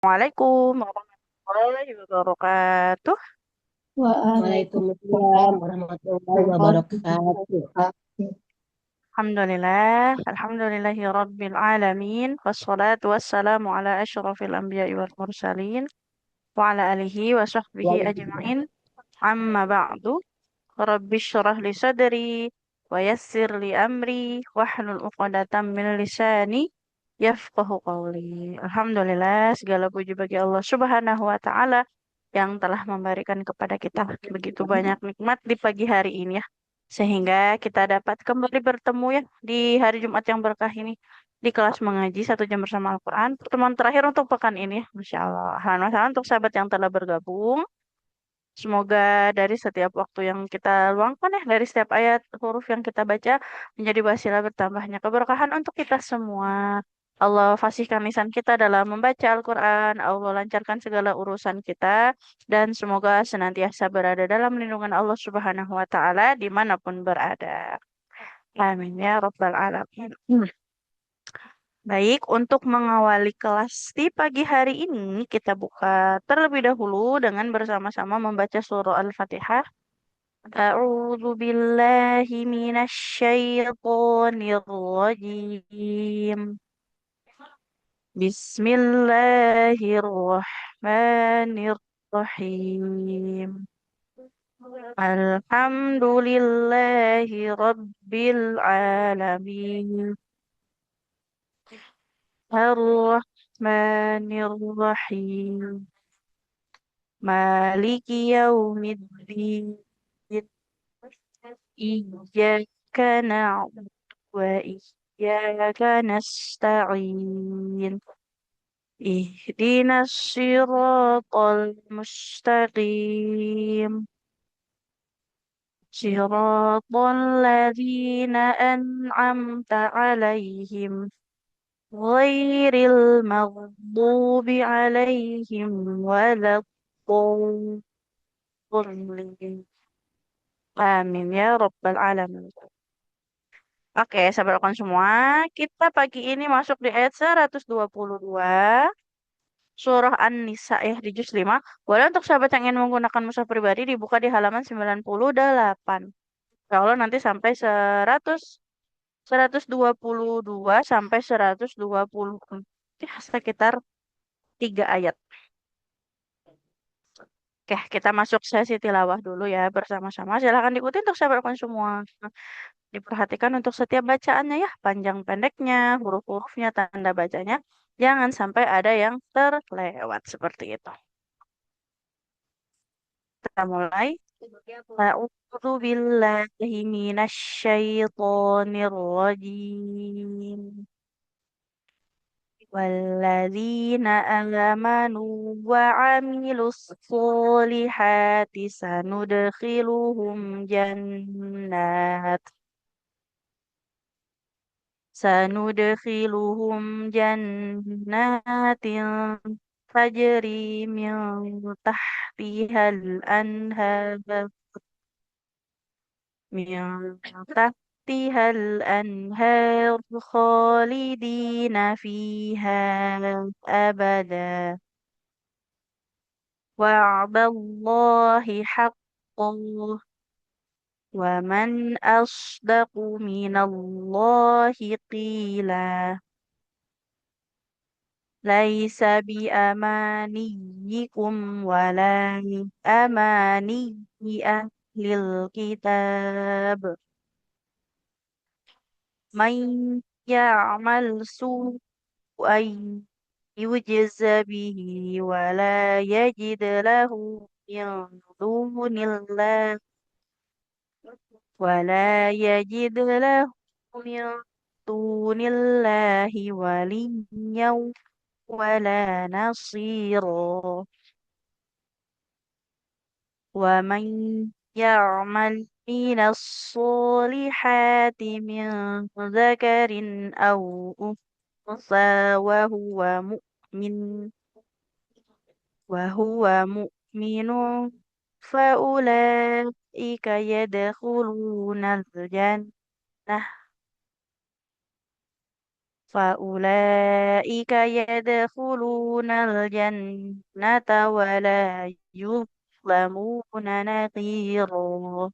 Assalamualaikum warahmatullahi wabarakatuh. Waalaikumsalam warahmatullahi wabarakatuh. Alhamdulillah, alhamdulillahi rabbil alamin. Wassalatu wassalamu ala asyrafil anbiya'i wal mursalin wa ala alihi wa sahbihi ajma'in. Amma ba'du. Rabbi syrah li sadri wa yassir li amri wahlul 'uqdatam min lisani yafqahu qawli. Alhamdulillah, segala puji bagi Allah Subhanahu wa taala yang telah memberikan kepada kita begitu banyak nikmat di pagi hari ini ya. Sehingga kita dapat kembali bertemu ya di hari Jumat yang berkah ini di kelas mengaji 1 jam bersama Al-Quran. Pertemuan terakhir untuk pekan ini ya. Masya Allah. Alhamdulillah wa sallam untuk sahabat yang telah bergabung. Semoga dari setiap waktu yang kita luangkan ya, dari setiap ayat huruf yang kita baca menjadi wasilah bertambahnya keberkahan untuk kita semua. Allah fasihkan lisan kita dalam membaca Al-Quran, Allah lancarkan segala urusan kita, dan semoga senantiasa berada dalam lindungan Allah Subhanahu wa Ta'ala dimanapun berada. Amin ya Rabbal Alamin. Baik, untuk mengawali kelas di pagi hari ini, kita buka terlebih dahulu dengan bersama-sama membaca surah Al-Fatihah. أعوذ بالله من الشيطان الرجيم. بسم الله الرحمن الرحيم. الحمد لله رب العالمين. الرحمن الرحيم. مالك يوم الدين. إياك نعبد وإياك نستعين. اهدنا الصراط المستقيم. صراط الذين أنعمت عليهم غير المغضوب عليهم ولا الضالين. Amin ya Rabbal Alamin. Oke, sahabatkan semua, kita pagi ini masuk di ayat 122 surah An-Nisa ya di juz 5. Boleh untuk sahabat yang ingin menggunakan mushaf pribadi dibuka di halaman 98. Ya Allah nanti sampai 122 sampai 120. Ya, sekitar 3 ayat. Oke, kita masuk sesi tilawah dulu ya bersama-sama. Silahkan diikuti untuk sahabatkan semua. Diperhatikan untuk setiap bacaannya ya, panjang pendeknya, huruf-hurufnya, tanda bacanya. Jangan sampai ada yang terlewat seperti itu. Kita mulai. A'udzu billahi minasyaitonir rajim. والذين آمنوا وعملوا الصالحات سندخلهم جنات تجري من تحتها الأنهار خالدين فيها أبدا. وعد الله حقا ومن أصدق من الله قيلا. ليس بأمانيكم ولا أماني أهل الكتاب. من يعمل سوءا يجز به ولا يجد له من دون الله وليا ولا نصيرا. ومن يعمل من الصالحات من ذكر أو أنثى وهو مؤمن فأولئك يدخلون الجنة فأولئك يدخلون الجنة ولا يظلمون نقيرا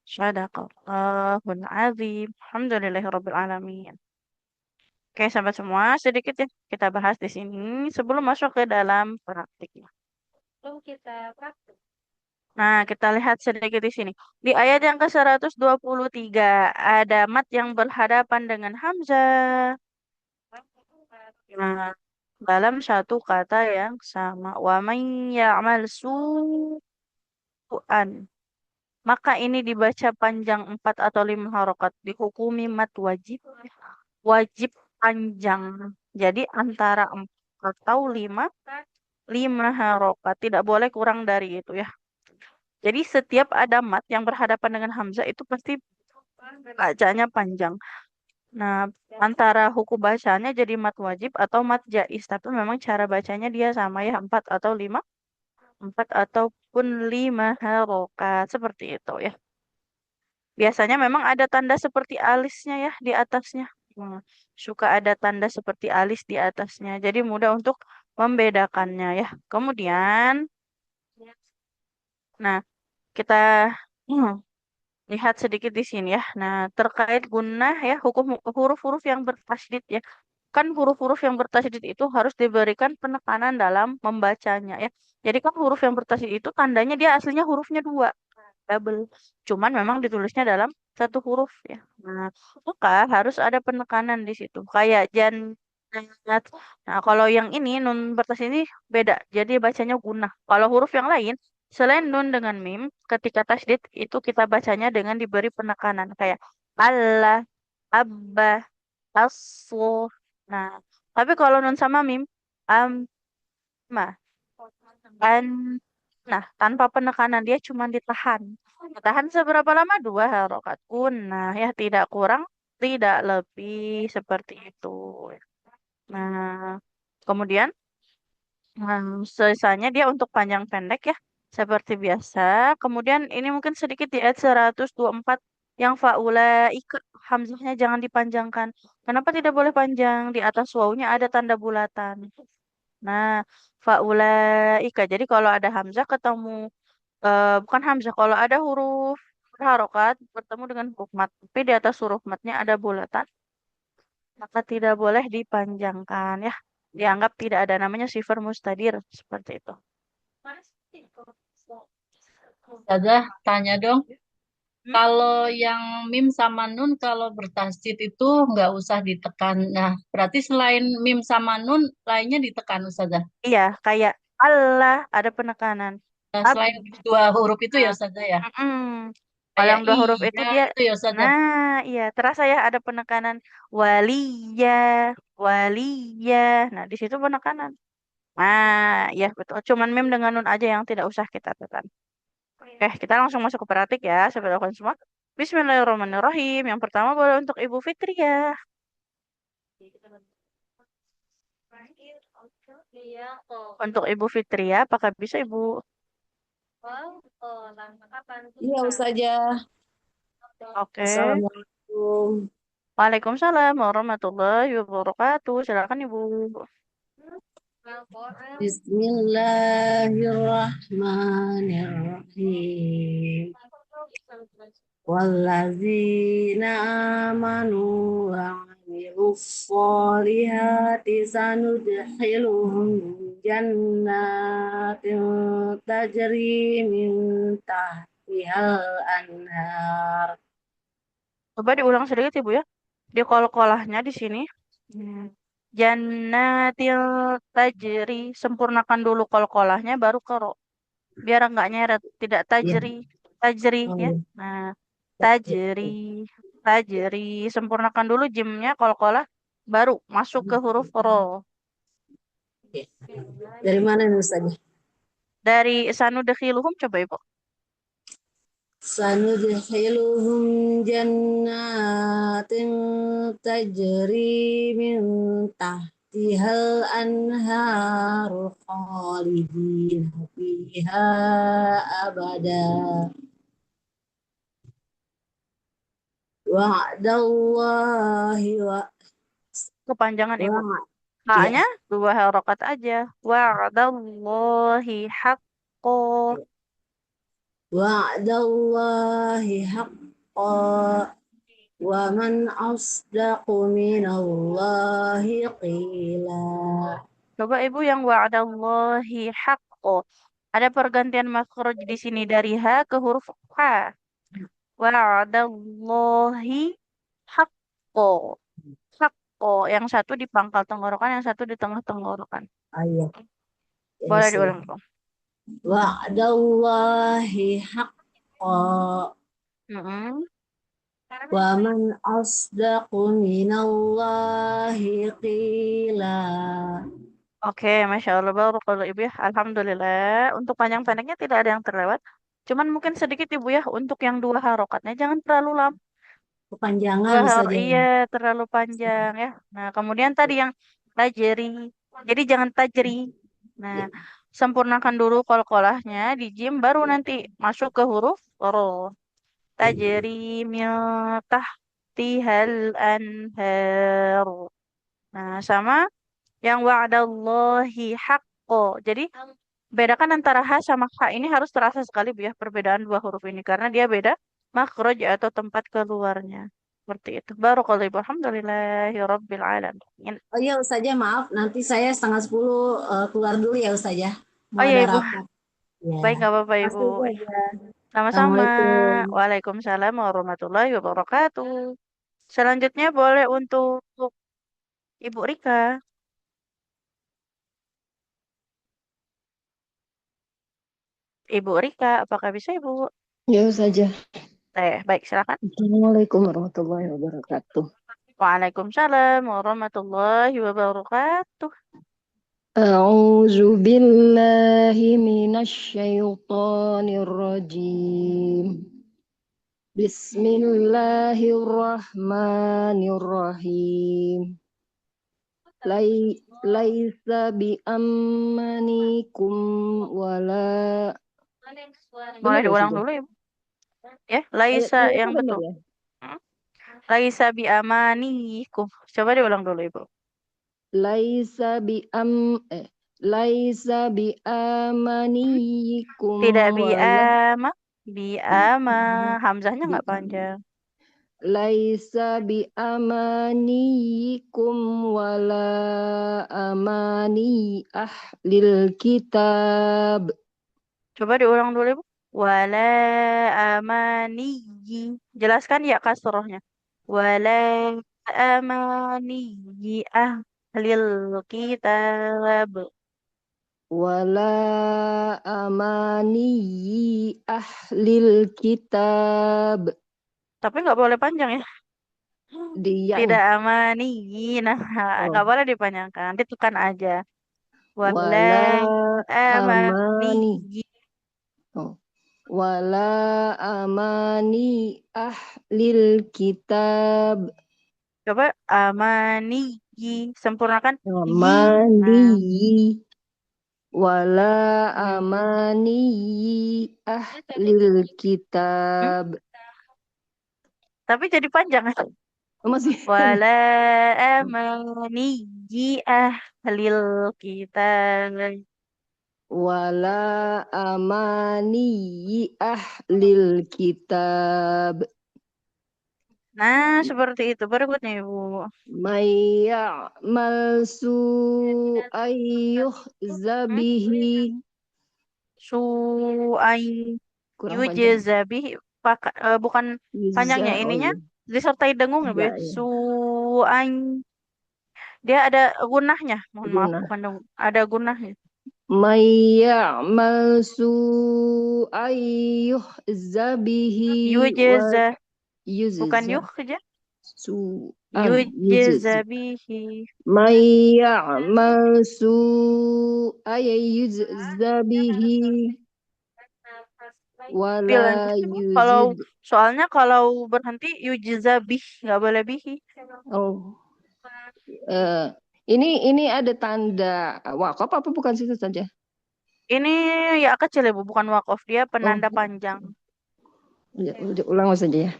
صدق الله العظيم الحمد لله رب العالمين. Oke, sahabat semua, sedikit ya kita bahas di sini sebelum masuk ke dalam praktiknya. Nah, kita lihat sedikit di sini. Di ayat yang ke-123 ada mat yang berhadapan dengan hamzah. Nah, dalam satu kata yang sama. Wa may ya'mal su'an. Maka ini dibaca panjang 4 atau 5 harokat. Dihukumi mat wajib. Wajib panjang. Jadi antara 4 atau 5 harokat. Tidak boleh kurang dari itu ya. Jadi setiap ada mat yang berhadapan dengan hamzah itu pasti bacanya panjang. Nah, antara hukum bacanya jadi mat wajib atau mat jaiz. Tapi memang cara bacanya dia sama ya, 4 ataupun 5 harokat. Seperti itu ya. Biasanya memang ada tanda seperti alisnya ya di atasnya. Hmm, Suka ada tanda seperti alis di atasnya. Jadi mudah untuk membedakannya ya. Kemudian, nah kita hmm, lihat sedikit di sini ya. Nah, terkait gunnah ya, hukum huruf-huruf yang bertasydid ya. Kan huruf-huruf yang bertasydid itu harus diberikan penekanan dalam membacanya ya. Jadi kan huruf yang bertasydid itu tandanya dia aslinya hurufnya dua, double. Cuman memang ditulisnya dalam satu huruf ya. Nah, maka harus ada penekanan di situ. Kayak jannat. Nah, kalau yang ini nun bertasydid ini beda. Jadi bacanya gunnah. Kalau huruf yang lain selain nun dengan mim, ketika tasydid itu kita bacanya dengan diberi penekanan kayak Allah, abba, asu. Nah, tapi kalau nun sama mim, amma, an, nah tanpa penekanan dia cuma ditahan. Ditahan seberapa lama? 2 harokat. Nah, ya tidak kurang, tidak lebih seperti itu. Nah, kemudian sisanya dia untuk panjang pendek ya, seperti biasa. Kemudian ini mungkin sedikit di ayat 124 yang faulaika, hamzahnya jangan dipanjangkan. Kenapa tidak boleh panjang? Di atas wawunya ada tanda bulatan. Nah, faulaika. Jadi kalau ada hamzah ketemu, bukan hamzah, kalau ada huruf harokat bertemu dengan huruf mat, tapi di atas huruf matnya ada bulatan, maka tidak boleh dipanjangkan ya. Dianggap tidak ada namanya sifar mustadir seperti itu. Ustazah, tanya dong. Hmm? Kalau yang mim sama nun kalau bertasydid itu nggak usah ditekan. Nah, berarti selain mim sama nun lainnya ditekan Ustazah. Iya, kayak Allah ada penekanan. Nah, Ab, selain dua huruf itu ya Ustazah ya. mm-mm. Kalau Kayak yang 2 huruf itu iya dia, itu ya Ustazah. nah iya terasa ya ada penekanan waliyah, waliyah. Nah di situ penekanan. Nah, ya betul. Cuman mem dengan nun aja yang tidak usah kita tekan. Oke, kita langsung masuk ke praktik ya. Saya lakukan semua. Bismillahirrahmanirrahim. Yang pertama boleh untuk Ibu Fitri ya. Untuk Ibu Fitri ya, apakah bisa Ibu? Iya, Ustazah. Oke. Assalamualaikum. Waalaikumsalam warahmatullahi wabarakatuh. Silakan Ibu. Bismillahirrahmanirrahim. Wallazina amanu wa amilus solihati sanudkhiluhum jannatin tajri min tahtihal anhar. Coba diulang sedikit Ibu ya. Di kol-kolahnya di sini. Hmm. Jannatil tajri. Sempurnakan dulu kol-kolahnya baru ke ro. Biar nggak nyeret. Tidak Ya, tajri. Tajri oh ya. ya. Nah, tajri. Tajri. Sempurnakan dulu jimnya kol-kolah. Baru masuk ke huruf ro. Ya. Dari mana nih Ustazah? Dari sanudkhiluhum coba Ibu. Sanudkhiluhum jannatin tajri min tahtihal anharu khalidin fiha abada. Wa'dallahi wa kepanjangan Ibu. Wa, Haknya ya. 2 harokat aja. Wa'adallahi haqqo. Wa'dallahi haqqan. Wa man asdaqu minallahi qila. Coba Ibu yang wa'adallahi haqqo. Ada pergantian makhraj di sini dari ha ke huruf ha. Wa'adallahi haqqo. Haqqo. Yang satu di pangkal tenggorokan, yang satu di tengah tenggorokan. Ayat. Ya, Boleh sudah. diulang dong. Wa'dallahi haqqan. Mm-mm. Wa man asdaqu minallahi qila. Oke, Masya Allah, barakallahu Ibu ya. Alhamdulillah. Untuk panjang pendeknya tidak ada yang terlewat. Cuman mungkin sedikit Ibu ya, untuk yang 2 harokatnya jangan terlalu lama. Kepanjangan saja. Iya, terlalu panjang ya. Nah, kemudian tadi yang tajri. Jadi jangan tajri. Nah, sempurnakan dulu qalqalahnya di jim, baru nanti masuk ke huruf ro. Tajri min tahtihal anhar. Nah, sama yang wa'adallahi haqqo. Jadi bedakan antara ha sama ha ini harus terasa sekali Bu ya perbedaan 2 huruf ini karena dia beda makhraj atau tempat keluarnya. Seperti itu. Barakallahu Ibu. Alhamdulillahirabbil alamin. Oh iya Ustazah, maaf, nanti saya 9:30 keluar dulu ya Ustazah. Oh Mau iya ada Ibu, rapat. Ya. baik nggak apa-apa Ibu. Pasti Ustazah. Sama-sama. Assalamualaikum. Waalaikumsalam warahmatullahi wabarakatuh. Selanjutnya boleh untuk Ibu Rika. Ibu Rika, apakah bisa Ibu? Ya saja. Baik, silakan. Assalamualaikum warahmatullahi wabarakatuh. Waalaikumsalam warahmatullahi wabarakatuh. A'udzu billahi minasy syaithanir rajim. Bismillahirrahmanirrahim. Laisa bi amanikum wala. Boleh Benar ya diulang saja? dulu Ibu. Ya, Laisa Ayatnya yang benar betul. ya? Hmm? Laisa bi amanikum. Coba diulang dulu Ibu. Laisa bi am Laisa bi Hmm? amanikum Tidak bi wala ama, bi ama. Hamzahnya bi nggak panjang. Laisa bi amanikum wala amani ahlil kitab. Coba diulang dulu Ibu. Wala amaniyi. Jelaskan ya kasrohnya. Wala amaniyi ahlil kitab. Wala amani ahlil kitab. Tapi nggak boleh panjang ya. Dianya. Tidak amani. Nah, nggak Oh. boleh dipanjangkan. Ditekan aja. Wala Wala amani. amani. Oh. Wala amani ahlil kitab. Coba amani. Sempurnakan. Yi. Amani Nah, wala hmm. amani ahlil Hmm? kitab. Tapi jadi panjang. Oh, masih Wala amani ahlil kitab. wala amani ahlil kitab. Nah, seperti itu. Berikutnya, Ibu. Mayya'mal su'ayyuh Hmm? zabihi. Su'ay Kurang panjang. yujzabi. Bukan panjangnya. Yuza, oh Ininya iya. disertai dengung, Ibu ya. Enggak ya. Su'ay. Dia ada gunahnya. Mohon maaf, Guna. bukan dengung. Ada gunahnya. Mayya'mal su'ayyuh zabihi wa Yujza. Bukan yuzza. yuhja. Su'an yuzza. Yujzabihi. Mayya'mal su'ayyuh yuzza bihi wala Dilanjutin, Bu. Kalau yuzid. soalnya kalau berhenti yujza bih, nggak boleh bihi. Oh, eh, ini ada tanda wakaf apa bukan situ saja? Ini ya kecil ya Bu, bukan wakaf. Dia penanda Oh, panjang. ya, udah, ulang saja ya.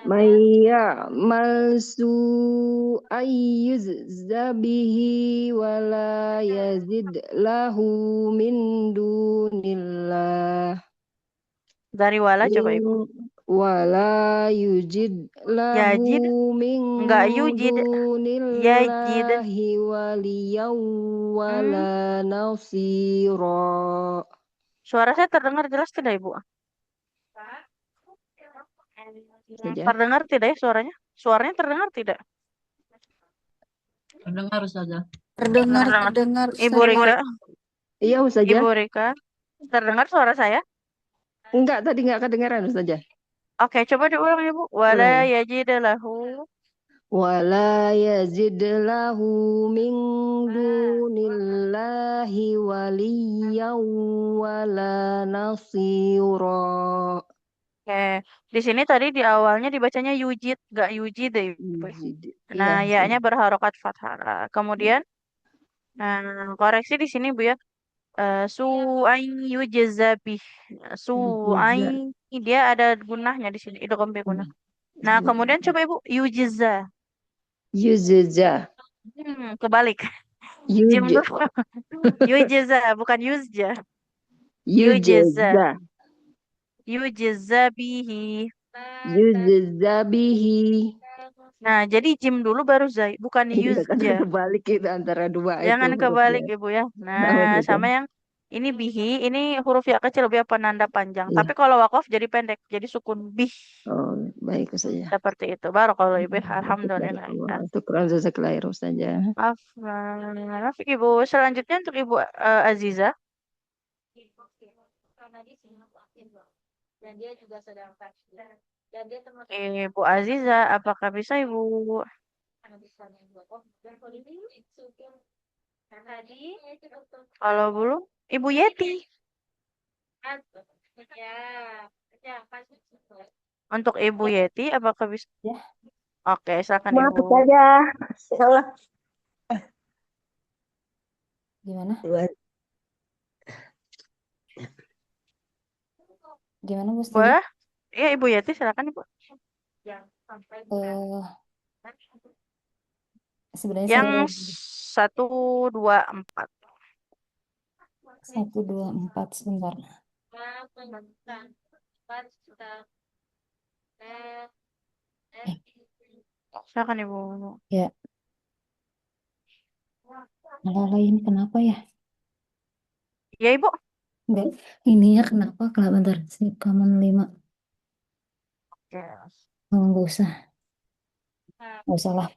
may ya'mal su'an yujza bihi wa la yazid lahu min dunillah Dari wala coba Ibu. wala yujid lahu Yajid, min enggak yujid, yajid. dunillahi waliyaw wala nasira. Suara saya terdengar jelas tidak Ibu? Saja. Terdengar tidak ya suaranya? Suaranya terdengar tidak? Terdengar saja. Terdengar, Terdengar. terdengar. Ibu Rika, Iya saja. Ibu Rika, terdengar suara saya? Enggak, tadi enggak kedengaran saja. Oke, coba diulang Ibu. Wala Ulang. yajid lahu. Wala yazid lahu min dunillahi waliyaw wala nasira. Oke, di sini tadi di awalnya dibacanya yujid, nggak yujid deh Ibu. Yujid. Nah, Iya. ya-nya berharokat fathah. Kemudian, koreksi di sini Bu ya. Su'ay yujza bih. Su'ay, Yujza. dia ada gunahnya di sini, idgham bi gunah. Nah, kemudian coba Ibu, yujza. Yujza. Kebalik. Jim Yuj. dulu. Yujza, bukan yuzja. Yujza. Yujza. Yujza bihi. Yujza bihi. Nah, jadi jim dulu baru zai, bukan Iya, karena yuzja. kebalik itu antara dua itu Jangan kebalik hurufnya. Ibu ya. Tahu Nah, saja. sama yang ini bihi, ini huruf ya kecil biar penanda panjang. Iya. Tapi kalau wakaf jadi pendek, jadi sukun bih. Oh, baik saja. Seperti itu. Barakallahu Ibu. Alhamdulillah. Syukran jazakallahu saja. Maaf, maaf Ibu. Selanjutnya untuk Ibu Aziza. Ibu Aziza, apakah bisa Ibu? Kalau belum, Ibu Yeti. Untuk Ibu Yeti, apakah bisa? Ya. Oke, silakan Maaf Ibu. saja. Salah. Gimana? Gimana Bu Setuju? Boleh? Iya Ibu Yeti, silakan Ibu. Sebenarnya Yang saya 1, 2, 4. 1, 2, 4 sebentar. Silakan Ibu. Ya. Malah ini kenapa ya? Ya Ibu. Enggak. Ininya kenapa? Kalau bentar. Kamu 5. Oh, enggak usah. Enggak usah lah.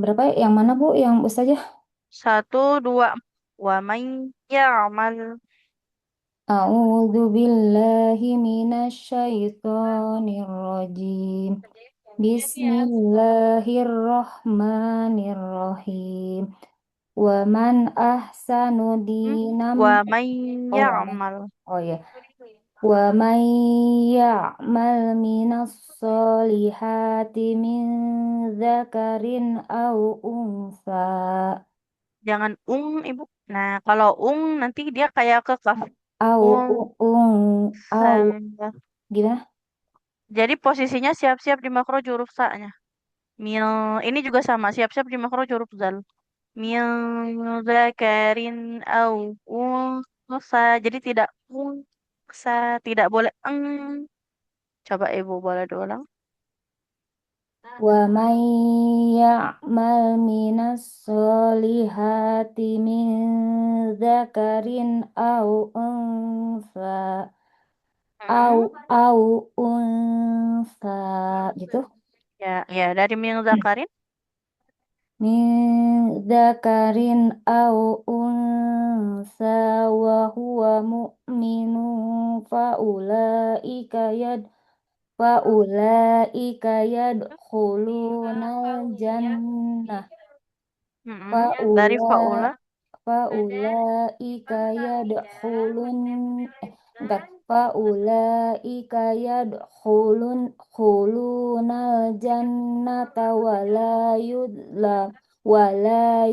Berapa ya? Yang mana Bu? Yang saja. 1, 2, 4. Wa man ya'mal. A'udzu billahi minasyaitonir rajim. Bismillahirrahmanirrahim. Wa man ahsanu dinam. Wa man Oh, ya'mal. oh ya. Wa man ya'mal minas solihati min dzakarin aw unsa. Jangan Ibu. Nah, kalau nanti dia kayak kekaf. Aw aw Sa. gimana? Jadi posisinya siap-siap di makro huruf sa-nya. Mil, ini juga sama, siap-siap di makro huruf zal. Mil zakarin au unsa. Jadi tidak unsa, tidak boleh Coba Ibu boleh diulang. Wa man ya'mal minas solihati min dzakarin aw unsa au unsa gitu. Ya, dari mil zakarin. Min dzakarin aw unsa wa huwa mu'minun faulaika yadkhulunal jannah Dari faula. faulaika yadkhulun bentar faulaika khulunal jannata wala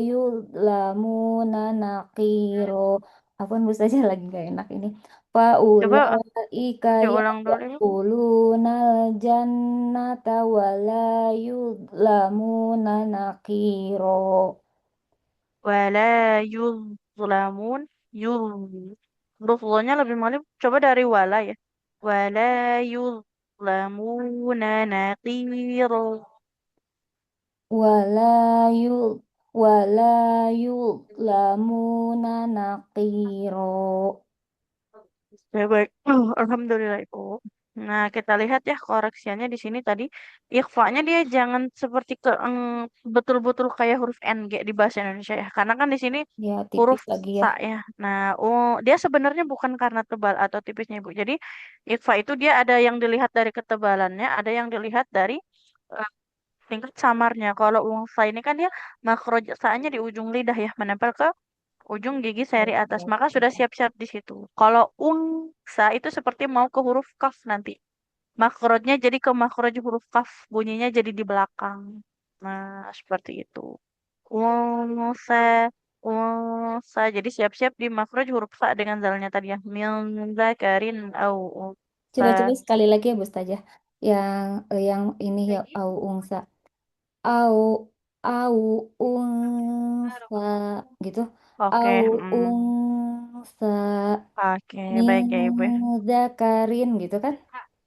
yudlamuna naqiro Apaan Bu saja lagi nggak enak ini. Coba Faulaika diulang dulu Ibu. yadkhulunal jannata wala yudlamuna nakiro. Wala yuzlamun yuz. Huruf lo-nya lebih malam. Coba dari wala ya. Wala yuzlamuna naqiro. Wala yud wala yudlamuna nakiro. Ya, baik. Alhamdulillah Ibu. Nah, kita lihat ya koreksiannya di sini tadi. Ikhfa-nya dia jangan seperti betul-betul kayak huruf NG di bahasa Indonesia ya. Karena kan di sini Ya huruf tipis lagi ya. sa ya. Nah, dia sebenarnya bukan karena tebal atau tipisnya Ibu. Jadi, ikhfa itu dia ada yang dilihat dari ketebalannya, ada yang dilihat dari eh, tingkat samarnya. Kalau unsa ini kan dia makroj sa-nya di ujung lidah ya, menempel ke ujung gigi seri atas. Maka sudah siap-siap di situ. Kalau ungsa itu seperti mau ke huruf kaf nanti. Makrojnya jadi ke makroj huruf kaf. Bunyinya jadi di belakang. Nah, seperti itu. Ungsa, ungsa. Jadi siap-siap di makroj huruf sa dengan zalnya tadi ya. Min zakarin au unsa. Coba-coba sekali lagi ya Bu Ustazah. Yang ini ya au ungsa. Au au ungsa gitu. Oke, Au ungsa oke, min baik ya Ibu ya. zakarin gitu kan?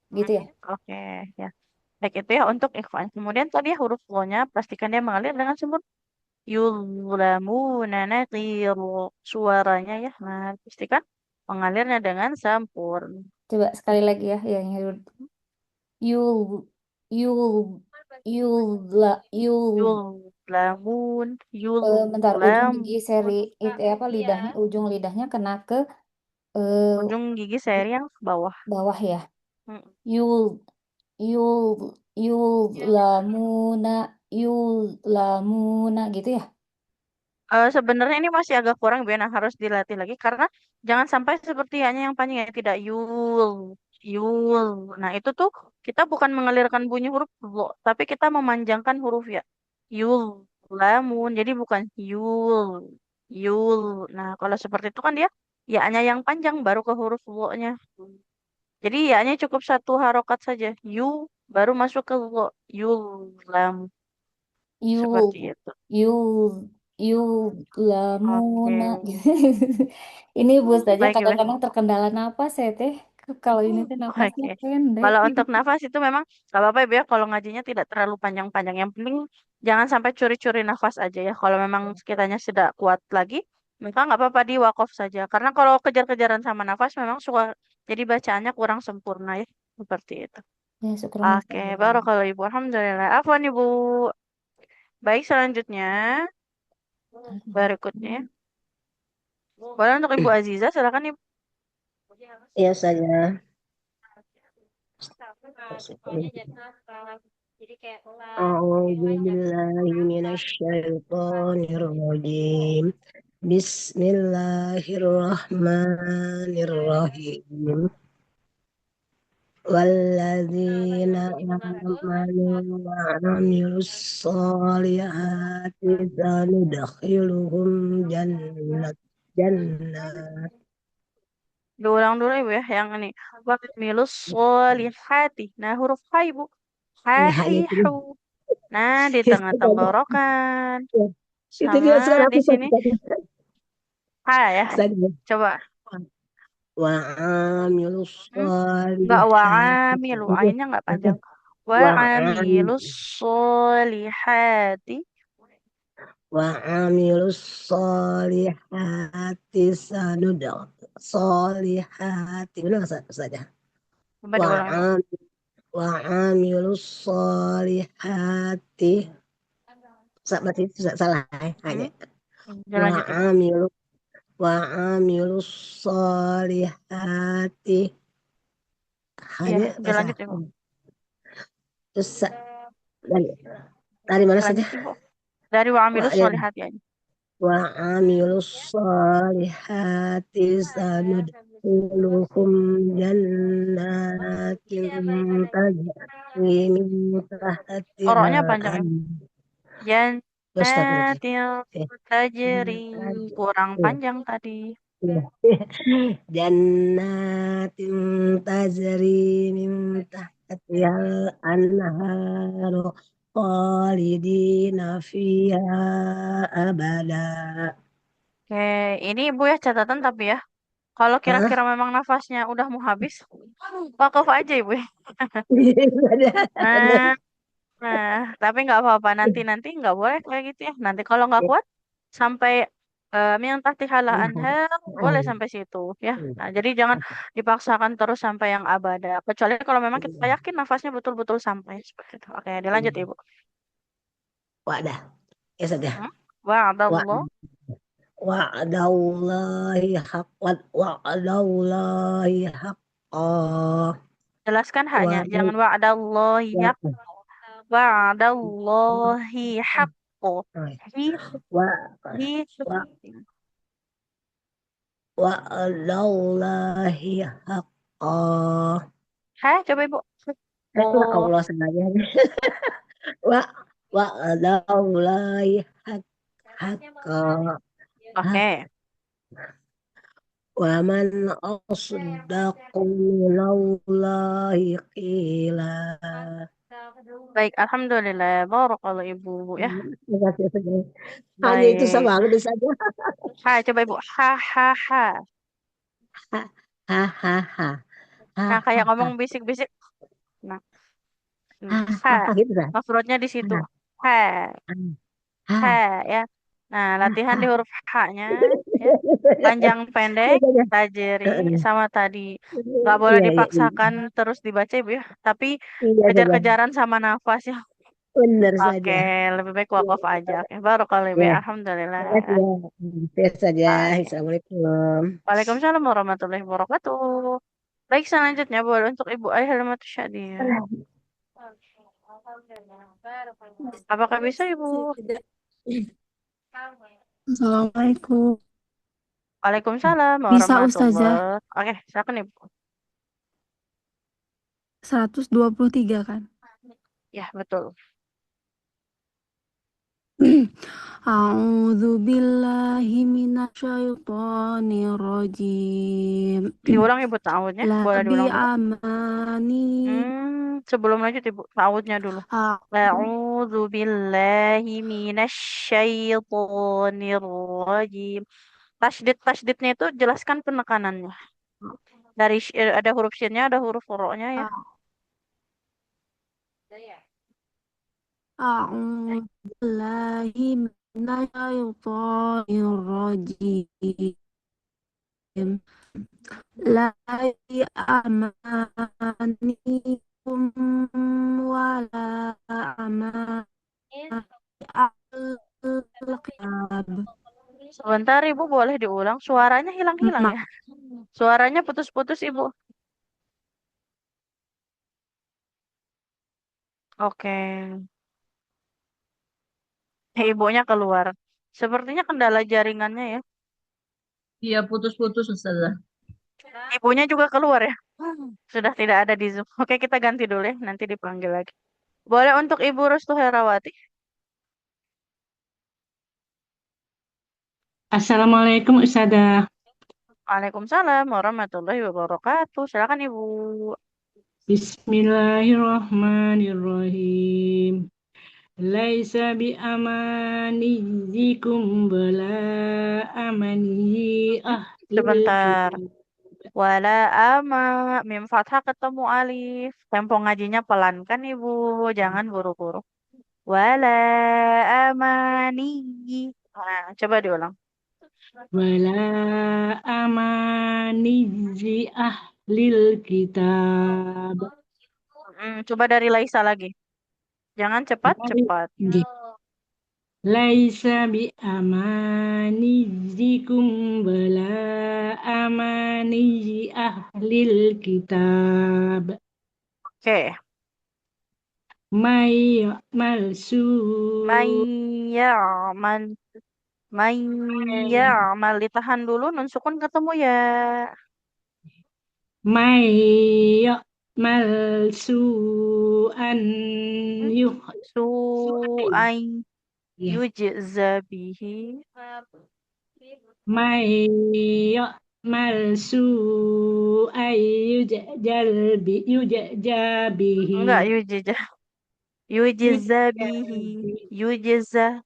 Gitu ya. Oke, ya. Baik itu ya untuk ikhwan. Kemudian tadi ya huruf lo-nya pastikan dia mengalir dengan sempurna. Yuzlamuna naqir suaranya ya. Nah, pastikan mengalirnya dengan sempurna. Coba sekali lagi ya yang yul yul yul Yuzlamun, bentar ujung yuzlam, gigi seri itu apa lidahnya ujung lidahnya kena ke eh, ujung gigi seri yang ke bawah. bawah ya. Mm. Yul yul lamuna lamuna gitu ya. Sebenarnya ini masih agak kurang Ben, nah, harus dilatih lagi karena jangan sampai seperti hanya yang panjang ya tidak yul. Nah itu tuh kita bukan mengalirkan bunyi huruf lo, tapi kita memanjangkan huruf ya. Yul, lamun, jadi bukan yul. Nah kalau seperti itu kan dia ya hanya yang panjang baru ke huruf lo-nya. Jadi ya hanya cukup satu harokat saja. Baru masuk ke lo. Yul, lam Yul seperti itu. yul yul Oke. lamuna gitu. Ini bos aja Baik, Ibu. kadang-kadang terkendala napas ya teh. Kalau ini teh napasnya Oke. pendek. Kalau untuk nafas itu memang gak apa-apa Ibu ya kalau ngajinya tidak terlalu panjang-panjang. Yang penting jangan sampai curi-curi nafas aja ya. Kalau memang kitanya sudah kuat lagi, maka nggak apa-apa di wakaf saja. Karena kalau kejar-kejaran sama nafas memang suka jadi bacaannya kurang sempurna ya. Seperti itu. Ya syukur Oke, baru Ustazah. kalau Ibu. Alhamdulillah. Afwan Ibu. Baik, selanjutnya. Berikutnya. Boleh untuk Ibu Aziza, silakan Ibu. Ya saja. A'udzu billahi minasyaitonir rajim. Bismillahirrahmanirrahim. والذين آمنوا وعملوا الصالحات سندخلهم جنات. Diulang dulu Ibu ya, yang ini. Wakmilus solihati. Nah, huruf H Ibu. Ini hanya Hahihu. Nah, di tengah tenggorokan. itu dia Sama sekarang di aku sini saja. H ya. Coba. وعاملوا Hmm? Nggak الصالحات wa'amilu. Ainnya nggak panjang. وعاملوا Wa'amilus solihati. وعاملوا الصالحات سندع صالحات benar saja Coba diulang Ibu. وعام وعاملوا الصالحات berarti itu salah hanya Hmm? Dilanjut Ibu. وعاملوا وعاملوا الصالحات Iya, hanya dilanjut salah Ibu. terus dari, dari mana saja Dilanjut Ibu. Dari wa'amilus solihati aja. وعملوا الصالحات سندخلهم جنات تجري من تحتها Oroknya panjang Ibu. Astagfirullahaladzim. Jannatil tajri. Kurang panjang tadi. Jannatin tajri min tahtihal anharu khalidina fiha abada. Oke, ini Ibu ya catatan tapi ya. Kalau Hah? kira-kira memang nafasnya udah mau habis, wakaf aja Ibu ya. Benar. Nah, nah, tapi nggak apa-apa. Nanti nggak boleh kayak gitu ya. Nanti kalau nggak kuat sampai yang tahtihala anhar boleh sampai situ ya. Nah, jadi jangan dipaksakan terus sampai yang abada. Kecuali kalau memang kita yakin nafasnya betul-betul sampai seperti itu. Oke, dilanjut Ibu. Wadah, ya saja. Hmm? Wa'adallah. Wa'adallahi haqqan wa'adallahi haqqan Jelaskan haknya. wa Jangan wa'adallahi haq. Wa'adallahi haqqo. Hi, wa hi. wa wa'adallahi haqqan. Hah, coba Ibu. Itu Oh, Allah sengaja. Wa wa'adallahi haqqan. oke. Wa man asdaqu minallahi qila. Baik, alhamdulillah. Barakallahu Ibu ya. Terima kasih. Hanya itu Baik. sama udah saja. Ha, coba Ibu. Ha ha ha. Ha ha ha ha ha Nah, ha kayak ha ngomong bisik-bisik. Nah, ha ha. ha ha gitu kan? Mafrodnya di situ. Ha Ha, ha ha ya. Nah, ha latihan ha. di huruf H-nya ya. Panjang pendek, tajeri sama tadi. Nggak boleh Iya iya iya dipaksakan terus dibaca Ibu ya. Tapi iya saja. kejar-kejaran sama nafas ya. Benar Oke, saja. lebih baik Ya, wakaf aja. Oke, baru kali ini. ya. Alhamdulillah. Terima kasih ya. Saya saja. Oke. Assalamualaikum. Waalaikumsalam warahmatullahi wabarakatuh. Baik, selanjutnya boleh untuk Ibu Aihelma Syadiah. Apakah bisa Ibu? Assalamualaikum. Waalaikumsalam Bisa Ustazah warahmatullahi. Oke, silakan Ibu. 123 kan? Ya, betul. A'udzu billahi minasyaitonir rajim. Diulang Ibu ta'awudnya. La Boleh bi diulang dulu. amani Sebelum lanjut Ibu, ta'awudnya dulu. A'udzu billahi minasyaitonir rajim. Tasdidnya itu jelaskan penekanannya. Dari ada huruf shinnya, ada huruf ro-nya ya. a'udzu billahi minasyaitonir rajim. La bi amanikum wala amani al-kitab. Sebentar Ibu boleh diulang. Suaranya hilang-hilang ya. Suaranya putus-putus Ibu. Oke. Ibunya keluar. Sepertinya kendala jaringannya ya. Iya, putus-putus Ustazah. Ibunya juga keluar ya. Sudah tidak ada di Zoom. Oke, kita ganti dulu ya. Nanti dipanggil lagi. Boleh untuk Ibu Restu Herawati. Assalamualaikum Ustazah. Waalaikumsalam warahmatullahi wabarakatuh. Silakan Ibu. Bismillahirrahmanirrahim. Laisa bi amanizikum bala amani ahlil Sebentar. kitab. Wala ama mim fathah ketemu alif. Tempo ngajinya pelan kan Ibu. Jangan buru-buru. Wala amani. Nah, coba diulang. Wala amanizi ahlil kitab. Coba dari Laisa lagi. Jangan cepat-cepat. Nggih. Laisa bi amanizikum bala amani ahlil kitab. Oke. May malsu Mayyaman. Mayyamal. Ditahan dulu. Nun sukun ketemu ya. may malsu an yuh Su'ay ya yujza bihi. may ya'mal su'an yujza Enggak, bihi yujiza bihi. Yujiza.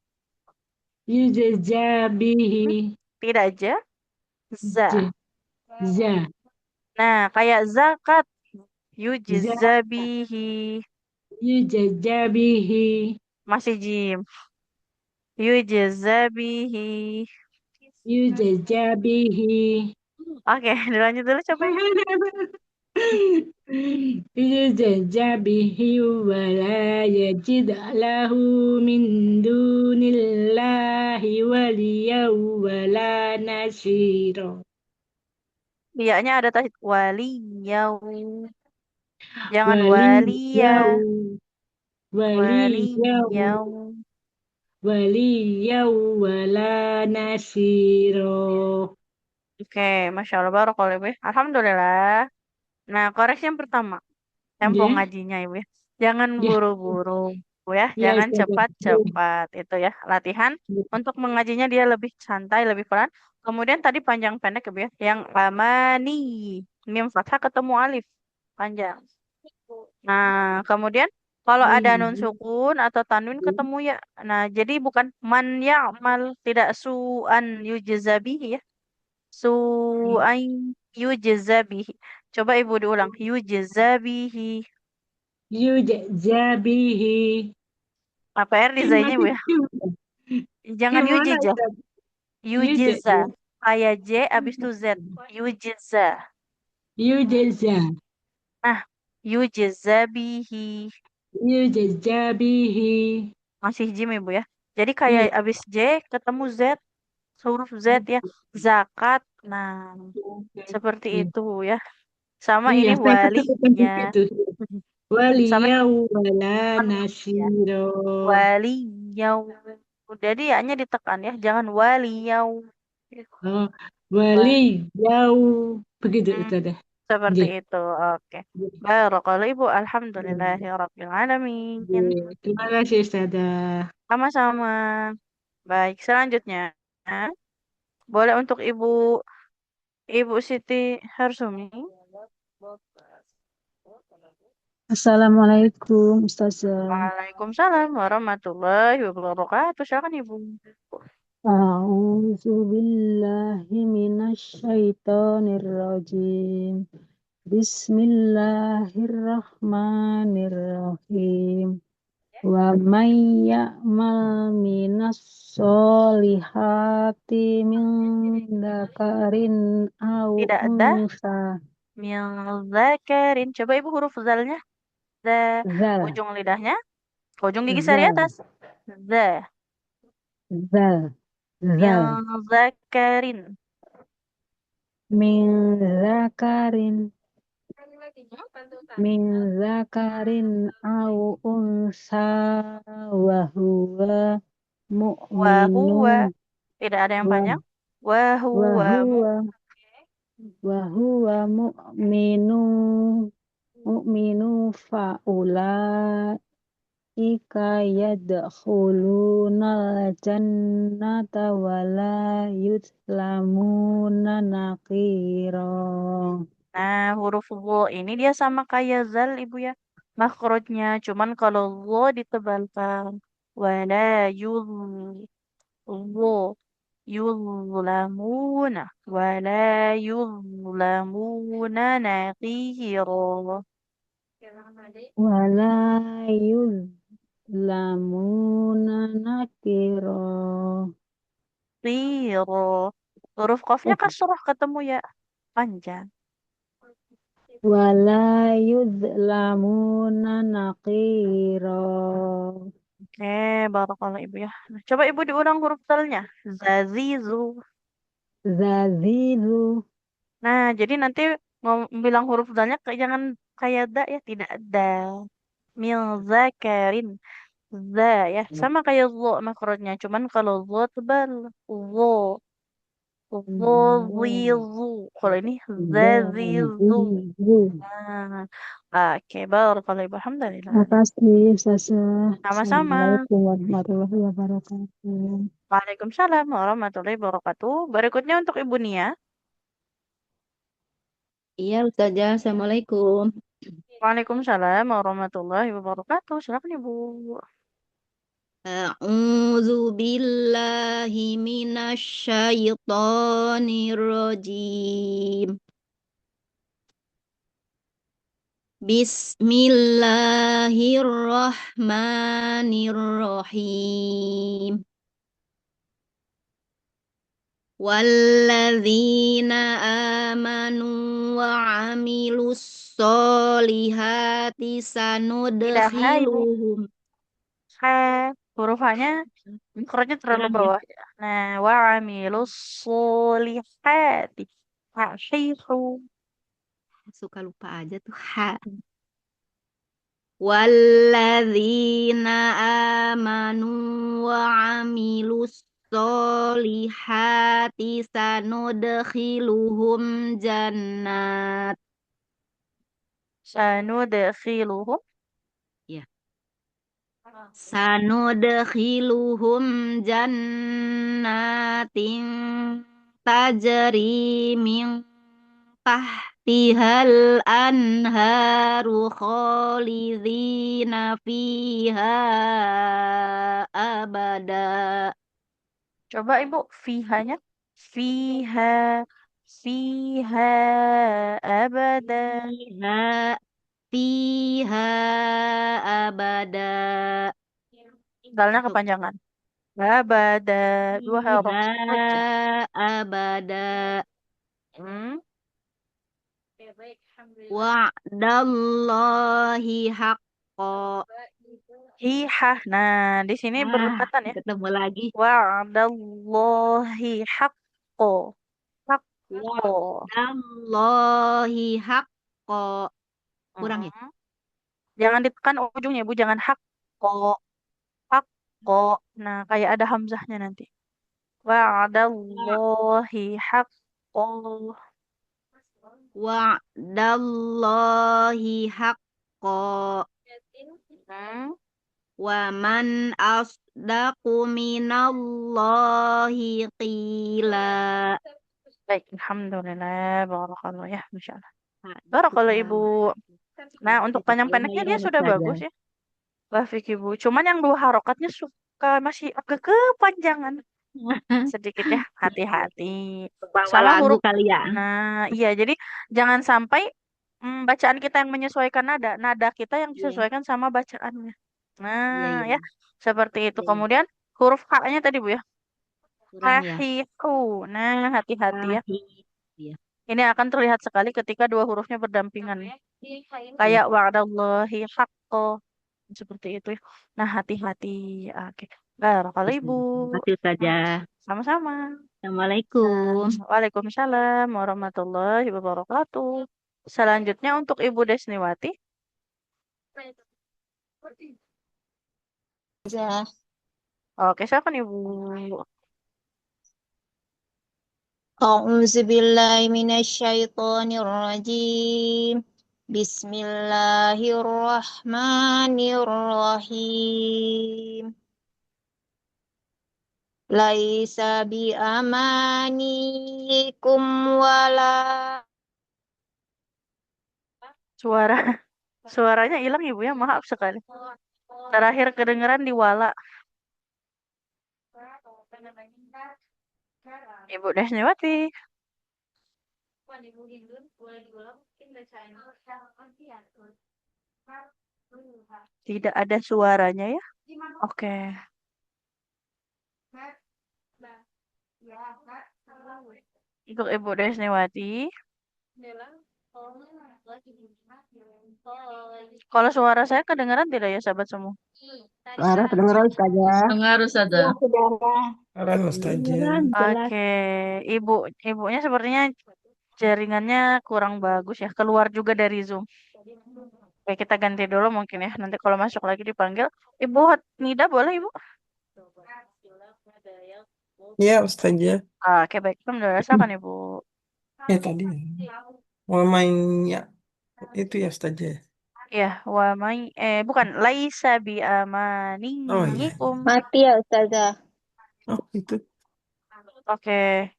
yujza bihi Tidak aja. Za. za Nah, kayak zakat. za Yujiza bihi. yujza bihi Masih jim. Yujiza bihi. yujza bihi Oke, dilanjut dulu coba. yujza bihi wa la yajid lahu min dunillahi waliyan wala nasira Iyanya ada tasydid. Waliyau. Jangan walia. waliyau waliyau Waliyau. waliyau wala nasiro. Oke, Masya Allah, barakallahu Ibu ya. Alhamdulillah. Nah, koreksi yang pertama. Tempo Ya, ngajinya Ibu ya. Jangan ya, buru-buru Ibu ya. ya, Jangan Ustazah. cepat-cepat. Itu ya. Latihan untuk mengajinya dia lebih santai, lebih pelan. Kemudian tadi panjang pendek Ibu ya. Yang amani. Mim fathah ketemu alif. Panjang. Nah, kemudian kalau ada nun sukun atau tanwin ketemu ya. Nah, jadi bukan man ya'mal, tidak su'an yujzabihi ya. Su'an yujzabihi. Coba Ibu diulang. Yujzabihi. Yujzabihi. Apa R di zainya Ibu ya? Jangan Gimana yujiza. Ustaz? Yujiza. Kayak J abis itu Z. Yujiza. Yujza. Nah, yujzabihi. Yujzabihi. Masih jim Ibu ya. Jadi kayak Iya. abis J ketemu Z. Huruf Z ya. Zakat. Nah, seperti itu ya. Sama Iya, ini saya wali katakan ya. begitu. Sama Waliyau wala ya. nasiro. Waliyau. Jadi ya-nya ditekan ya. Jangan waliyau. Oh, Wah, waliyau. Begitu hmm, Ustazah. seperti Nggih. itu. Oke. Barakallahu Ibu. Alhamdulillahirabbil alamin. Nggih. Terima kasih Ustazah. Sama-sama. Baik, selanjutnya boleh untuk Ibu Siti Harsumi. Assalamualaikum Ustazah. Waalaikumsalam warahmatullahi wabarakatuh. Silakan Ibu. A'udzu billahi minasyaitonir rajim. Bismillahirrahmanirrahim. Wa may ya'mal minas solihati min dzakarin aw Tidak ada unsa. min zakarin. Coba Ibu huruf zalnya. The Zal, ujung lidahnya, ujung gigi sari zal, atas. The zal, min zal. zakarin. Min zakarin, min zakarin au unsa wa huwa Wa huwa. mu'minun Tidak ada yang wa panjang. Wa wa huwa huwa wa huwa mu'minu fa ulaika yadkhulunal jannata wa la yuzlamuna naqira. Nah, huruf wo ini dia sama kayak zal Ibu ya. Makhrajnya cuman kalau wo ditebalkan. Wala yul wo yuzlamuna wala yuzlamuna naqira. Wala yuzlamuna nakiro. Qiro. Huruf qafnya kasroh ketemu ya. Panjang. Wala yuzlamuna nakiro. Oke, barakallah Ibu ya. Nah, coba Ibu diulang huruf dalnya. Zazizu. Zazizu. Nah, jadi nanti bilang huruf dalnya jangan kayak da ya, tidak ada. Mil zakarin. Za ya, sama kayak zo makrotnya. Cuman kalau zo tebal. Zo. Zo zizu. Kalau ini zazizu. Zazizu. Nah, oke, barakallahu ibu. Alhamdulillah. Makasih, Sasa. Sama-sama. Assalamualaikum warahmatullahi wabarakatuh. Waalaikumsalam warahmatullahi wabarakatuh. Berikutnya untuk Ibu Nia. Iya, Ustazah. Assalamualaikum. Waalaikumsalam warahmatullahi wabarakatuh. Silakan Ibu. A'udzu billahi minasyaitonir rajim. Bismillahirrahmanirrahim. Walladzina amanu wa amilus solihati Tidak, hai Ibu. sanudkhiluhum. Huruf H-nya mikronya terlalu Kurang ya? bawah. Nah, wa amilus solihati. Hahihu. Suka lupa aja tuh. Ha. Walladzina amanu wa amilus solihati sanudkhiluhum jannat. Sanudkhiluhum. Ya. Sanudkhiluhum jannatin tajri min tahtihal anharu khalidina fiha abada. Coba Ibu, fiha-nya. Fiha. Fiha abada. Fiha fiha abada. Dalnya kepanjangan. Abada. Dua huruf Fiha saja. abada. Hmm. Wa'dallahi haqqo. Hihah. Nah, di sini berdekatan ya. Ketemu lagi. Wa'dallahi haqqo. Haqqo. Wa'dallahi haqqo. Kurang ya? Jangan ditekan ujungnya, Bu. Jangan haqqo. Haqqo. Nah, kayak ada hamzahnya nanti. Wa'dallahi haqqo. Wa'dallahi haqqo. Hmm. Wa man asdaqu minallahi qila. Baik, alhamdulillah. Barakallah ya, Masya Allah. Barakallah Ibu. Nah, untuk panjang pendeknya dia sudah bagus ya. Wafik Ibu. Cuman yang dua harokatnya suka masih agak kepanjangan. Sedikit ya, hati-hati. Bawa Sama lagu huruf. kali ya. Nah, iya. Jadi jangan sampai bacaan kita yang menyesuaikan nada. Nada kita yang disesuaikan sama bacaannya. Nah, Iya. ya. Seperti itu. Iya. Kemudian huruf H-nya tadi Bu ya. Kurang ya. Hahihu. Nah, hati-hati ya. Iya. Ini akan terlihat sekali ketika dua hurufnya berdampingan. Kayak wa'dallahi haqqo. Seperti itu ya. Nah, hati-hati. Oke. Barakallahu Ibu. Terima kasih saja. Sama-sama. Assalamualaikum. Waalaikumsalam warahmatullahi wabarakatuh. Selanjutnya untuk Ibu Desniwati. Oke, silakan Ibu. A'udzu billahi minasyaitonir rajim. Bismillahirrahmanirrahim. Laisa bi amanikum wala. Suaranya hilang Ibu ya, maaf sekali. Terakhir kedengeran di wala. Ibu Desniwati. Tidak ada suaranya ya? Oke. Untuk Ibu Desniwati. Kalau suara saya kedengaran tidak ya sahabat semua? Suara kedengeran Ustazah. Dengar saja. Kedengeran Ustazah. Oke, ibunya sepertinya jaringannya kurang bagus ya. Keluar juga dari Zoom. Oke, kita ganti dulu mungkin ya. Nanti kalau masuk lagi dipanggil. Ibu Nida boleh Ibu? Ya Ustazah. Oke, baik. Alhamdulillah, silakan Ibu. Ya tadi. Wa may ya. Itu ya Ustaz ya. Ya, bukan laisa bi Oh iya. amanikum. Mati ya Ustazah. Oh itu. Oke,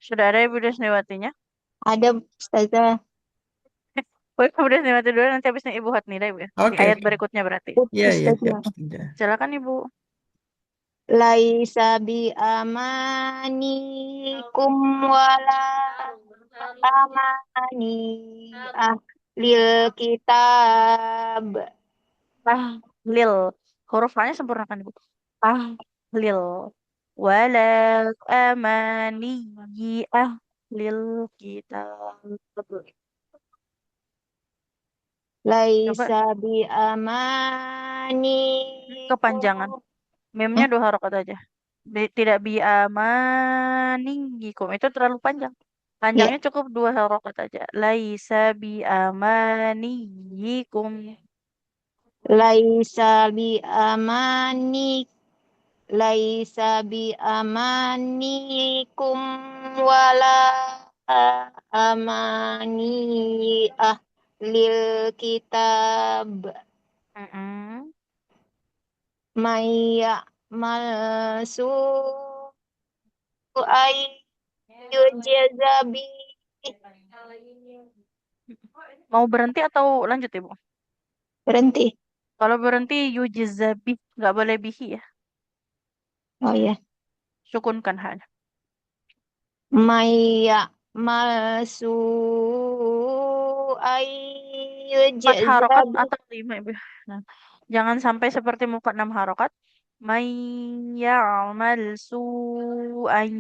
sudah ada Ibu Desniwatinya. Ada Ustazah. Baik, Ibu Desniwati dulu, nanti habisnya Ibu Hotnida, Ibu ya. Di Oke, ayat oke. berikutnya berarti. Iya, iya, siap Ustazah. Ustazah. Silakan Ibu. Laisa bi amanikum wala amani ahlil kitab. Tahlil. Huruf A-nya sempurnakan Ibu. Tahlil. Wala amani ahlil kitab. Coba Laisa bi amanikum. kepanjangan. Memnya 2 harokat aja. Tidak bi amanikum. Itu terlalu panjang. Ya, Panjangnya cukup 2 harokat aja. Laisa bi amanikum. laisa bi amani laisa bi amanikum wala amani ahlil kitab. Mm-mm. Maya malsu ay yujazabi. Mau berhenti atau lanjut Ibu? Berhenti. Kalau berhenti yujizabih. Nggak boleh bihi ya. Oh ya. Sukunkan hanya. Maya malsu ay 4 harokat yujazabi. atau 5 Ibu. Nah, jangan sampai seperti muka 6 harokat. May ya'mal su'an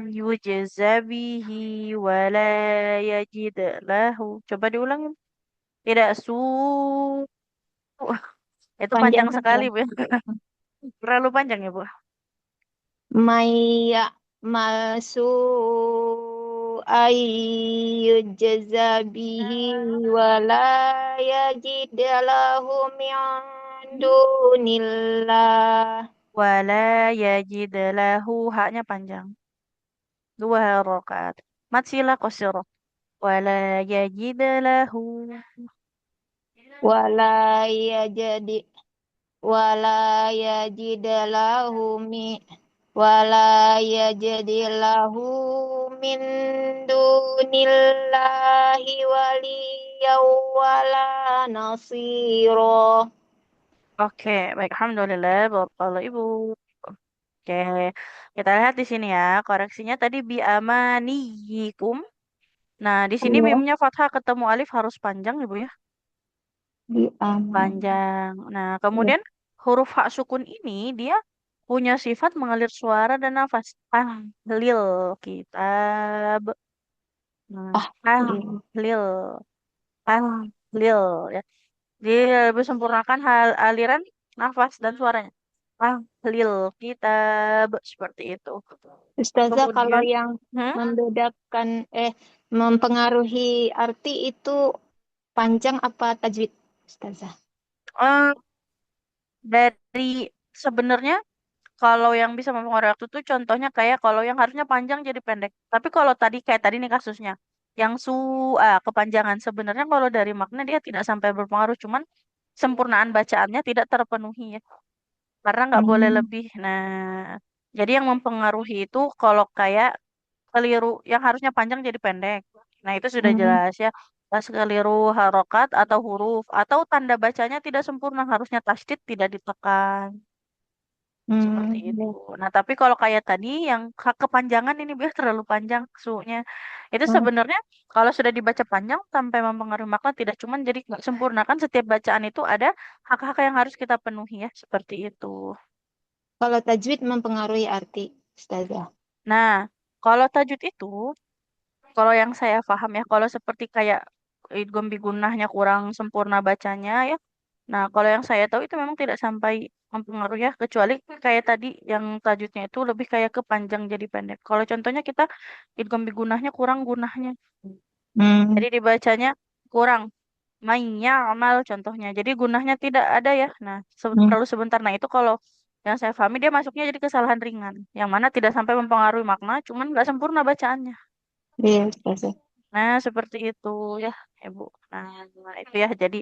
yujza bihi wa la yajid lahu. Coba diulangi. Tidak itu Panjang panjang kan sekali ya. Bu. Terlalu panjang ya Bu. Maya malsu ay yujazabihi wala yajid lahu min dunillah. Wa la yajid lahu. Haknya panjang. 2 harokat. Matsila qasirah. Wa la yajid lahu. Wala yajid wala yajid lahu mi wala yajid lahu min dunillahi waliyaw wala nasira. Oke, baik. Alhamdulillah. Bapak Ibu. Oke, kita lihat di sini ya. Koreksinya tadi bi amaniyikum. Nah, di sini Iya, mimnya fathah ketemu alif harus panjang Ibu ya. di aman. Panjang. Nah, Ya. kemudian huruf hak sukun ini dia punya sifat mengalir suara dan nafas. Tahlil kitab. Nah, Ah, iya. tahlil. Tahlil ya. Dia lebih sempurnakan hal aliran nafas dan suaranya. Tahlil kitab seperti itu. Ustazah, kalau Kemudian, yang hmm? membedakan mempengaruhi arti itu panjang apa tajwid, Ustazah? eh, dari sebenarnya kalau yang bisa mempengaruhi waktu itu contohnya kayak kalau yang harusnya panjang jadi pendek. Tapi kalau tadi kayak tadi nih kasusnya, yang kepanjangan sebenarnya kalau dari makna dia tidak sampai berpengaruh, cuman sempurnaan bacaannya tidak terpenuhi ya. Karena nggak boleh Hmm. lebih. Nah, jadi yang mempengaruhi itu kalau kayak keliru, yang harusnya panjang jadi pendek. Nah, itu sudah Hmm. jelas ya. Pas keliru harokat atau huruf atau tanda bacanya tidak sempurna, harusnya tasydid tidak ditekan. Seperti Hmm. itu. Ya. Nah, tapi kalau kayak tadi yang kepanjangan ini biar terlalu panjang sunya. Itu Hmm. sebenarnya kalau sudah dibaca panjang sampai mempengaruhi makna tidak cuman jadi nggak sempurna kan setiap bacaan itu ada hak-hak yang harus kita penuhi ya, seperti itu. Kalau tajwid mempengaruhi arti, Ustazah. Nah, kalau tajwid itu kalau yang saya paham ya, kalau seperti kayak idgham bigunahnya kurang sempurna bacanya ya. Nah, kalau yang saya tahu itu memang tidak sampai mempengaruhi ya, kecuali kayak tadi yang tajwidnya itu lebih kayak ke panjang jadi pendek. Kalau contohnya kita idgham bigunahnya kurang gunahnya. Hmm. Jadi dibacanya kurang. Mainnya amal contohnya. Jadi gunahnya tidak ada ya. Nah, Hmm. terlalu sebentar. Nah, itu kalau yang saya pahami dia masuknya jadi kesalahan ringan. Yang mana tidak sampai mempengaruhi makna, cuman nggak sempurna bacaannya. Iya, Ustazah. Nah, seperti itu ya, Ibu. Nah, itu ya. Jadi,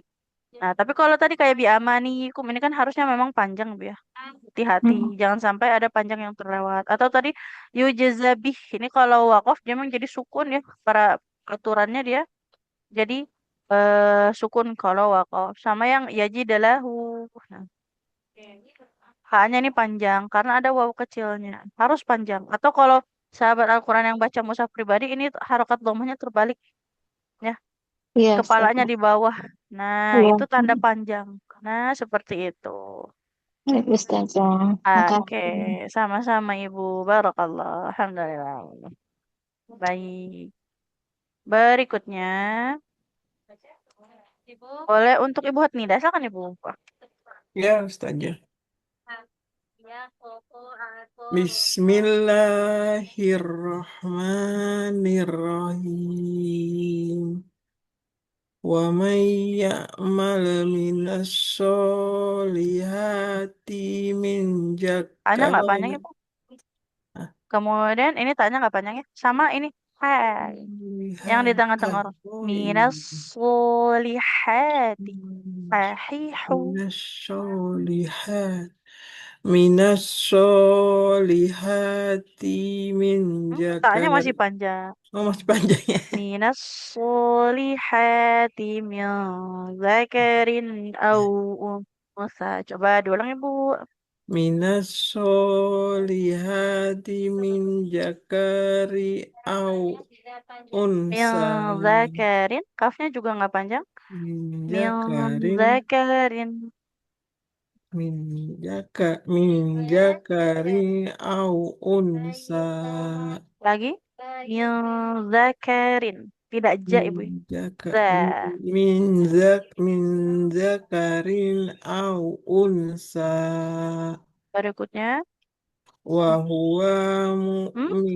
nah, tapi kalau tadi kayak biamanikum ini kan harusnya memang panjang, Bu ya. Hati-hati, Mm. jangan sampai ada panjang yang terlewat. Atau tadi yujazabih, ini kalau wakaf dia memang jadi sukun ya, para aturannya dia. Jadi sukun kalau wakaf. Sama yang yajidalahu. Nah, haknya ini panjang karena ada waw kecilnya. Harus panjang. Atau kalau sahabat Al-Quran yang baca mushaf pribadi ini harokat dhammahnya terbalik ya. Iya, Kepalanya Ustazah. di bawah. Nah, Iya. itu tanda panjang. Nah, seperti itu. Baik, Ustazah. Oke, Makasih. sama-sama Ibu. Barakallah. Alhamdulillah. Baik. Berikutnya, boleh untuk Ibu Hatnida. Silakan Ibu. Ya, Ustazah. Bismillahirrahmanirrahim. Wa may ya'mal minas solihati min Tanya nggak panjang zakarin Ibu? Kemudian ini tanya nggak panjang ya? Sama ini. Hai. Yang di tengah-tengah. Oh iya. Minas solihati. Sahihu. Minas solihat Minas solihati min Tanya zakar. masih panjang. Oh, masih panjang ya. Minas solihati min zakarin au unsa. Coba diulang Ibu. Minas solihati min zakari au Min unsa. zakarin. Kafnya juga nggak panjang. Min Min zakarin zakarin. min zakarin au unsa. Lagi. Min zakarin. Tidak ja Min Ibu. jaka Za. min zakarin au unsa Berikutnya. wa huwa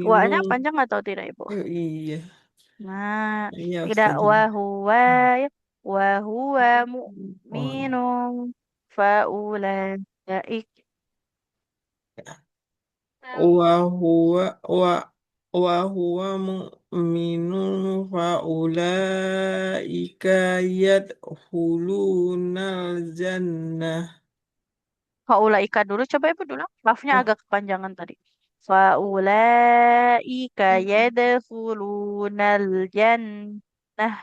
Wa-nya mu'minun. panjang atau tidak Ibu? Iya, Nah, iya tidak Ustaz. wahuwa ya. Wahuwa Oh, mu'minun faulaik. wa huwa mu'minun faulaika yadkhulunal jannah. Faulaika dulu. Coba Ibu dulu. Lafnya Oh, agak kepanjangan tadi. Faulaika yadkhulunal jannah.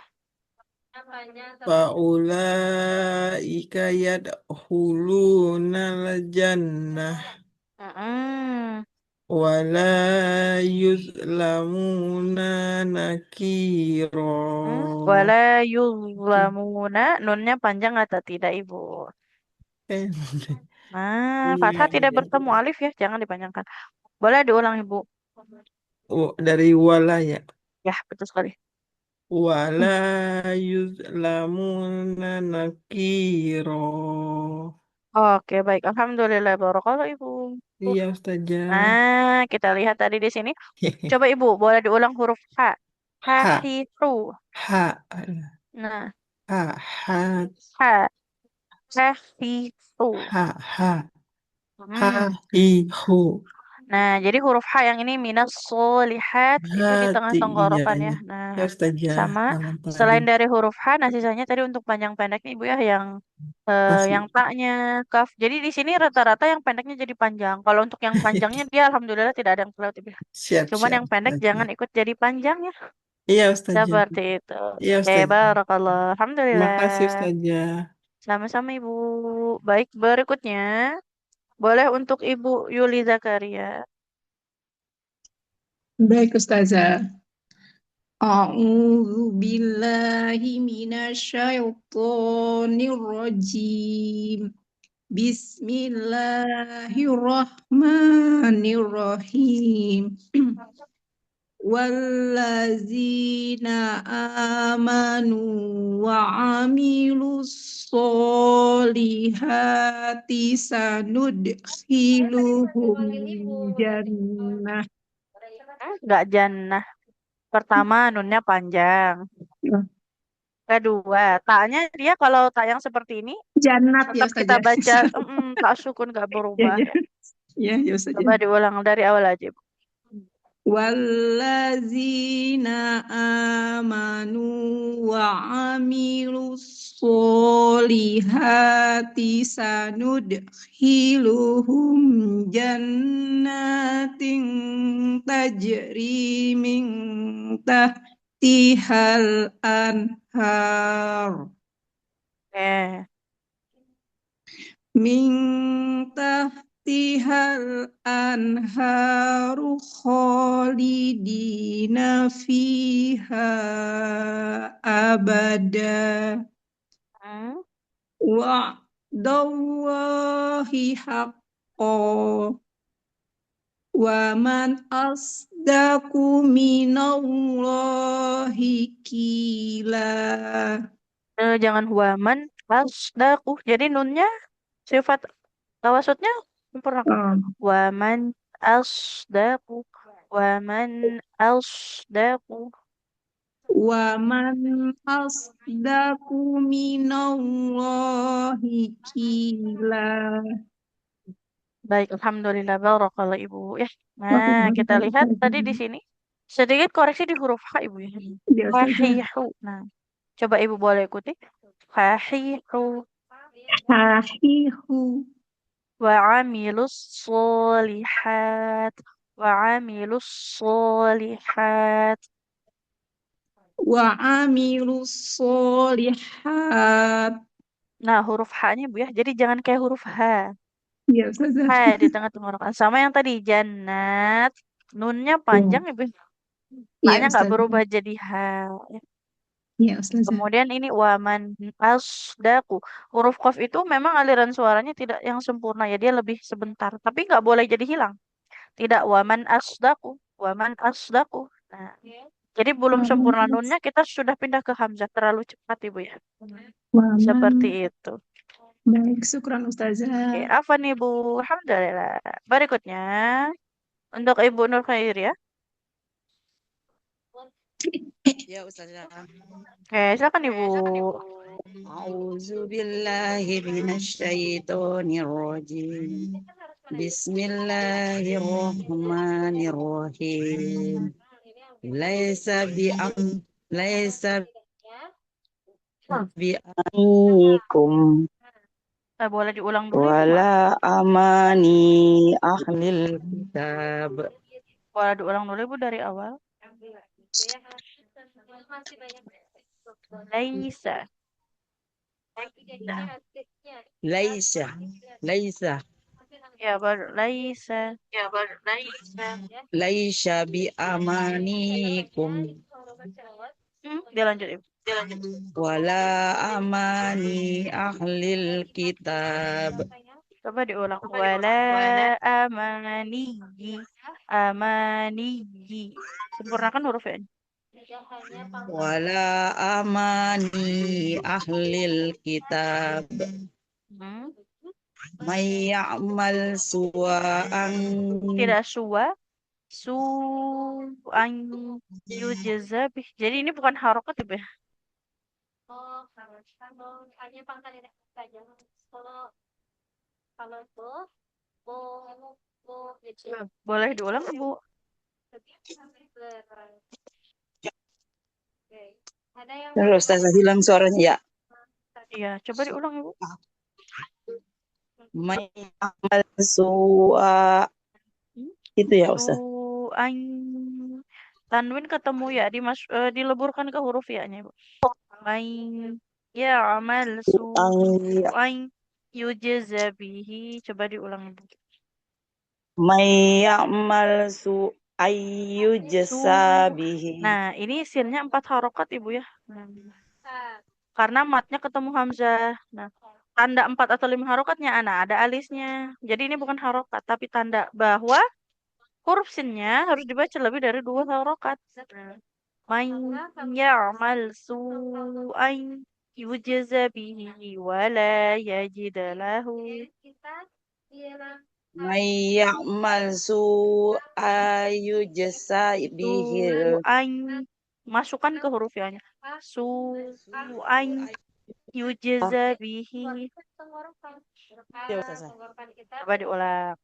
faulaika yadkhulunal jannah Mm-mm. wala yuzlamuna nakiro. Wala yuzlamuna. Nunnya panjang atau tidak Ibu? Eh, Nah, iya, fathah tidak iya. bertemu alif ya. Jangan dipanjangkan. Boleh diulang Ibu. Oh, dari wala ya. Ya, betul sekali. Wala yuzlamuna nakiro. Oke, baik. Alhamdulillah. Barakallah, Ibu. Iya, Ustazah. Nah, kita lihat tadi di sini. Coba Ibu, boleh diulang huruf H. Ha, Hahihu. ha, Nah, ha, ha, H. Hahihu. ha, ha, ha, Hmm. hi, hu. Nah, jadi huruf H yang ini minas solihat itu di tengah Hati, iya, tenggorokan ya. iya. Nah, Ya, Ustazah. sama Selamat pagi. selain dari huruf H, nah sisanya tadi untuk panjang pendeknya Ibu ya yang Masih. taknya kaf. Jadi di sini rata-rata yang pendeknya jadi panjang. Kalau untuk yang panjangnya dia alhamdulillah tidak ada yang terlalu Ibu ya. Siap, Cuman siap, yang pendek jangan Ustazah. ikut jadi panjang ya. Iya, Ustazah. Seperti itu. Iya, Oke, Ustazah. barakallah. Terima Alhamdulillah. kasih, Ustazah. Sama-sama Ibu. Baik, berikutnya boleh untuk Ibu Yuli Zakaria. Baik, Ustazah. A'udzu billahi minasyaitonir rajim. Bismillahirrahmanirrahim. Wallazina amanu wa amilus solihati sanudkhiluhum jannah. Enggak jannah. Pertama, nunnya panjang. Kedua, taknya dia kalau tak yang seperti ini, Jannat ya tetap kita Ustazah. baca tak sukun nggak Ya, berubah ya. ya. Ya, ya Ustazah. Coba diulang dari awal aja. Bu. والذين آمنوا وعملوا الصالحات سندخلهم جنات تجري من تحتها الأنهار Oke. من تحتها الأنهار خالدين فيها أبدا Hmm. وعد الله حقا ومن أصدق من الله قيلا. Jangan waman asdaku. Jadi nunnya sifat tawasudnya sempurna. Waman asdaku. Waman asdaku. ومن أصدق من الله قيلا. Baik, alhamdulillah barakallah Ibu ya. Nah, kita lihat tadi di sini sedikit koreksi di huruf H Ibu ya. Ya, Ustazah. Fahihu. Nah, coba Ibu boleh ikuti. Fahihu Hahihu wa amilus solihat wa amilus solihat. wa amilus solihat. Nah, huruf H-nya Bu ya. Jadi jangan kayak huruf H. Ya, Ustazah. H di tengah-tengah huruf. Sama yang tadi jannat. Nunnya panjang Ibu. Ya, H-nya nggak Ustazah. berubah jadi H. Ya, Ustazah. Kemudian ini waman asdaku. Huruf qaf itu memang aliran suaranya tidak yang sempurna ya, dia lebih sebentar. Tapi nggak boleh jadi hilang. Tidak waman asdaku, waman asdaku. Nah, jadi belum sempurna nunnya kita sudah pindah ke hamzah terlalu cepat Ibu ya. Waman. Seperti itu. Baik, syukran Ustazah. Oke, apa nih Bu? Alhamdulillah. Berikutnya untuk Ibu Nur Khair ya. Ya Ustazah. Oke, silakan Ibu. A'udzu billahi minasyaitonir rajim. Bismillahirrahmanirrahim. Laisa bi'anikum Boleh diulang dulu Ibu, wala amani ahlil kitab. Boleh diulang dulu Ibu dari awal. Laisa. Laisa Ya, baru laisa. laisa bi amanikum Dilanjut Ibu. wala amani ahlil kitab. Coba diulang. Wala amaniyi. Amaniyi. Sempurnakan huruf ya. Wala amani ahlil kitab. May ya'mal suwa'an. Tidak suwa. Su'an yujza bih. Jadi ini bukan harokat Ibu ya. Boleh diulang Ibu. Terus Ustazah hilang suaranya ya. Iya, coba diulang Ibu. May ya'mal suwa. Itu ya Ustaz. Su'an. Tanwin ketemu ya, dileburkan ke huruf ya-nya Ibu. May ya'mal su'an yujza bihi. Coba diulang Ibu. May ya'mal su'ayyujza bihi. Nah, ini sinnya 4 harokat Ibu ya. Karena matnya ketemu hamzah. Nah, tanda 4 atau 5 harokatnya ada alisnya. Jadi ini bukan harokat, tapi tanda bahwa huruf sinnya harus dibaca lebih dari 2 harokat. Man ya'mal su'an yujza bihi wa la yajid lahu. May ya'mal su'ayyujza bihi. Su'an. Masukkan ke huruf ya-nya. Su'an yujza bihi. Ya Ustazah. Coba diulang.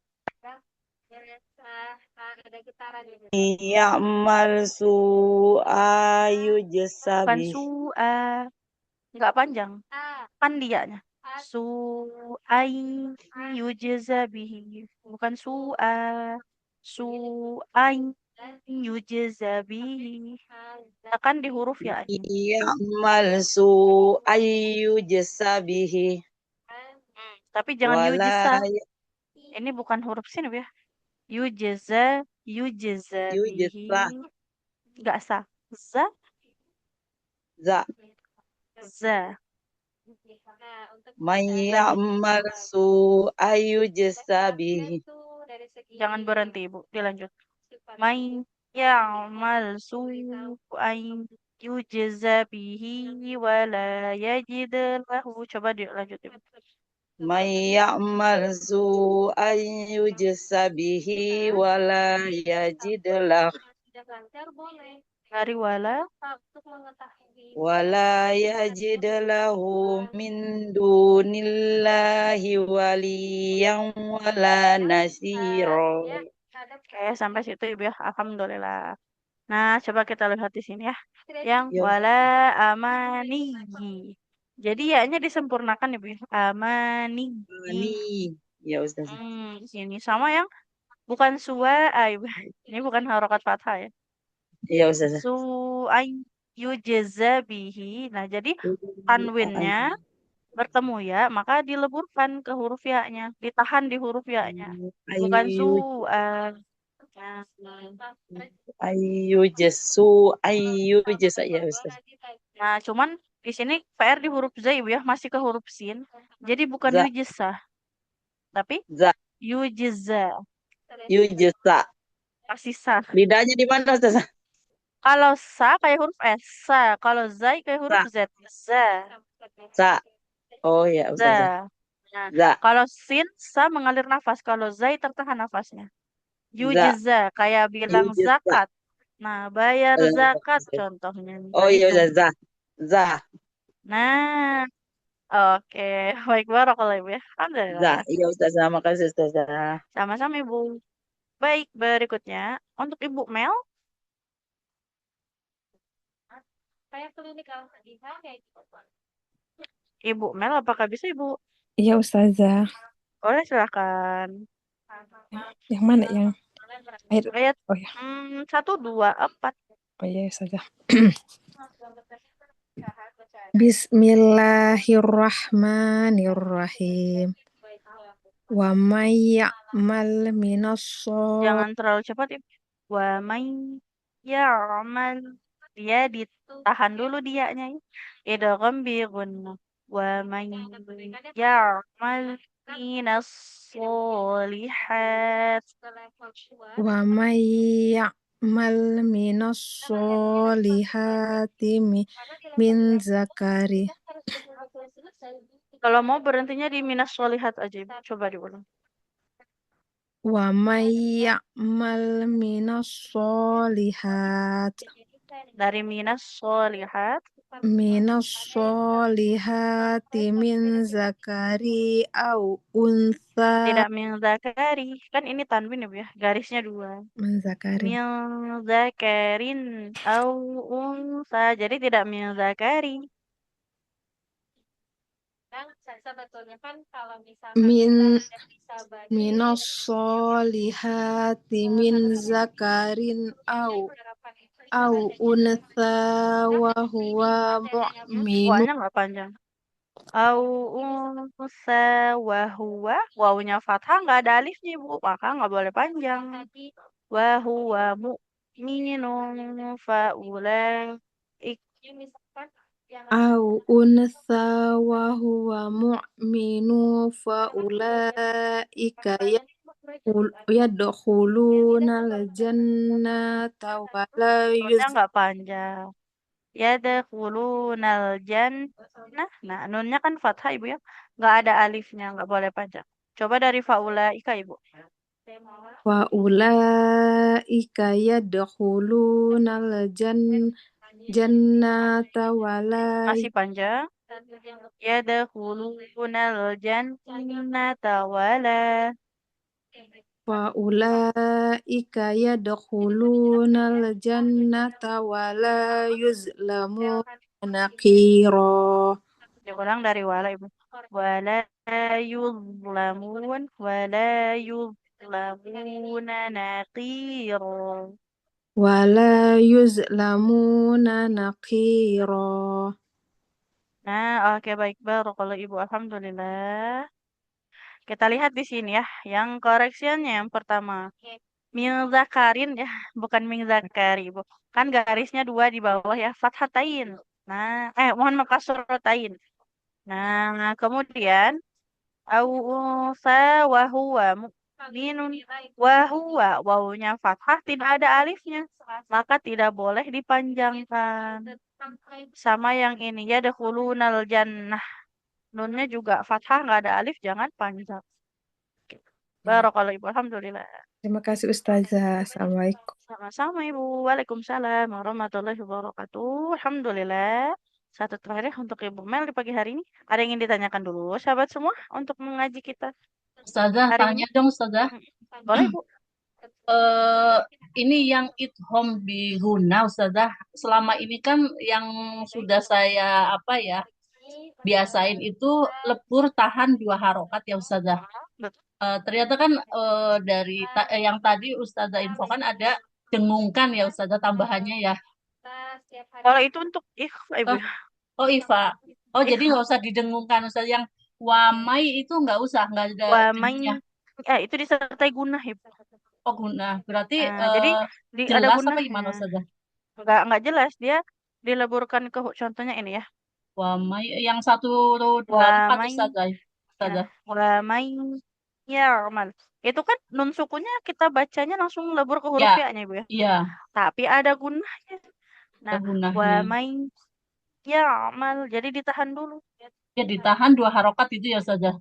Ya'mal su'a yujza Bukan bih. su'a. Nggak panjang. Kan dianya. Su'ay yujza bihi. Bukan su'a. Su'ay yujza bihi. Tekan di huruf ya. Ya'mal su'a yujza bihi. Tapi jangan Wala yujza. Ini bukan huruf sin ya. Yujza bihi. yujza Nggak sa. Za. za. Za. Man ya'mal su'a yujza bihi. Jangan berhenti, Bu. Dilanjut. May ya'mal su'an yujza bihi wa la yajid lahu. Coba dilanjut, Ibu. Man ya'mal su'a yujza bihi wala yajid lahu Dari wala. min dunillahi waliyan wala nasira. Oke, sampai situ Ibu ya. Alhamdulillah. Nah, coba kita lihat di sini ya. Yang Ya, wala amanihi. Jadi ya-nya disempurnakan Ibu ya. Amanihi. ini ya Ustaz. Di sini sama yang bukan su'a Ibu. Ini bukan harokat fathah ya. Iya Ustaz. Su'ay yujza bihi. Nah, jadi tanwinnya bertemu ya, maka dileburkan ke huruf ya-nya, ditahan di huruf ya-nya. Bukan Ayu su'a. ayu jesu ayu jesa ya Ustaz. Nah, cuman di sini PR di huruf za Ibu ya, masih ke huruf sin. Jadi bukan Za yujza, tapi za yujza. yujesa. Masih sa. Lidahnya di mana Ustaz? Kalau sa kayak huruf S, sa. Kalau zai kayak huruf Sa. Z, za. Sa. Oh ya Ustaz. Za. Nah, Za. kalau sin, sa mengalir nafas. Kalau zai tertahan nafasnya. Za. Yujza, kayak bilang Yujesa. zakat. Nah, bayar zakat contohnya. Oh Nah, iya itu. Ustaz. Za. Za. Nah, oke. Baik, barakallah Ibu ya. Za. Alhamdulillah. Iya Ustaz. Makasih Ustaz. Sama-sama Ibu. Baik, berikutnya. Untuk Ibu Mel. Ibu Mel, apakah bisa Ibu? Iya Ustazah. Boleh, silakan. Yang mana yang Ayat oh ya. 1, 2, 4. Oh ya Ustazah. Bismillahirrahmanirrahim. Wa may ya'mal Jangan terlalu cepat Ibu. Wa may ya'mal. Dia ditahan dulu dianya. Idgham bi gunnah. Wa may ya'mal minas solihat. Wa may ya'mal minas solihati min zakari. Kalau mau berhentinya di minas solihat aja Ibu. Coba diulang. Wa may ya'mal minas solihat. Dari minas solihat. Minas solihati min zakari au untha. Tidak min zakari. Kan ini tanwin ya, garisnya 2. Min zakarin. Min zakarin au unsa. Jadi tidak min zakari. Minas solihati min zakarin au untha wa huwa mu'minu. Wawanya nggak panjang. Au unsa wa huwa. Wawunya fathah nggak ada alifnya Ibu. Maka nggak boleh panjang. Wa huwa mu'minun faulaik. Au untha wa huwa mu'minu fa ulaika yadkhuluna al-jannata wa la Nunnya nggak panjang. Yadkhulunal jannah. Nah, nunnya kan fathah Ibu ya. Nggak ada alifnya, nggak boleh panjang. Coba dari faulaika Ibu. wa ulaika yadkhuluna al-jannata wa la Masih panjang. Yadkhulunal jannata wala. فأولئك يدخلون الجنة ولا يظلمون نقيرا. Diulang dari wala ibu. Wala yuzlamuna naqira. ولا يظلمون نقيرا. Nah, oke baik kalau ibu. Alhamdulillah. Kita lihat di sini ya, yang koreksiannya yang pertama. Min zakarin ya, bukan min zakari ibu. Kan garisnya dua di bawah ya, fathatain. Nah, mohon maaf kasrotain. Nah, kemudian au unsa wa huwa mu'minun wa huwa wawunya fathah tidak ada alifnya maka tidak boleh dipanjangkan sama yang ini ya dakhulunal jannah nunnya juga fathah nggak ada alif jangan panjang. Barakallahu ibu alhamdulillah. Terima kasih Ustazah. Assalamualaikum. Sama-sama ibu. Waalaikumsalam warahmatullahi wabarakatuh. Alhamdulillah. Satu terakhir ya untuk Ibu Mel di pagi hari ini. Ada yang ingin ditanyakan dulu, sahabat semua, untuk mengaji kita Ustazah, hari tanya ini? dong Ustazah. Boleh, Bu. Ini yang idgham bi guna Ustazah. Selama ini kan yang sudah saya biasain itu lebur tahan 2 harokat ya Ustazah. Ternyata kan dari yang tadi Ustazah infokan ada dengungkan ya Ustazah tambahannya ya. Kalau itu untuk ikhfa Ibu ya. Oh Iva. Oh jadi nggak usah didengungkan Ustazah. Yang wamai itu nggak usah, nggak ada Wamai jadinya. itu disertai gunah Ibu. Oh guna. Berarti Jadi ada jelas apa gunahnya. gimana Ustazah? Enggak jelas dia dileburkan ke contohnya ini ya. Wamai yang 124 Wamai Ustazah. Ustazah. Wamai ya'mal. Itu kan nun sukunya kita bacanya langsung lebur ke huruf Ya. ya-nya Ibu ya. Iya. Tapi ada gunahnya. Nah, Gunahnya. wamai ya'mal. Jadi ditahan dulu. Ya ditahan 2 harokat itu ya Ustazah.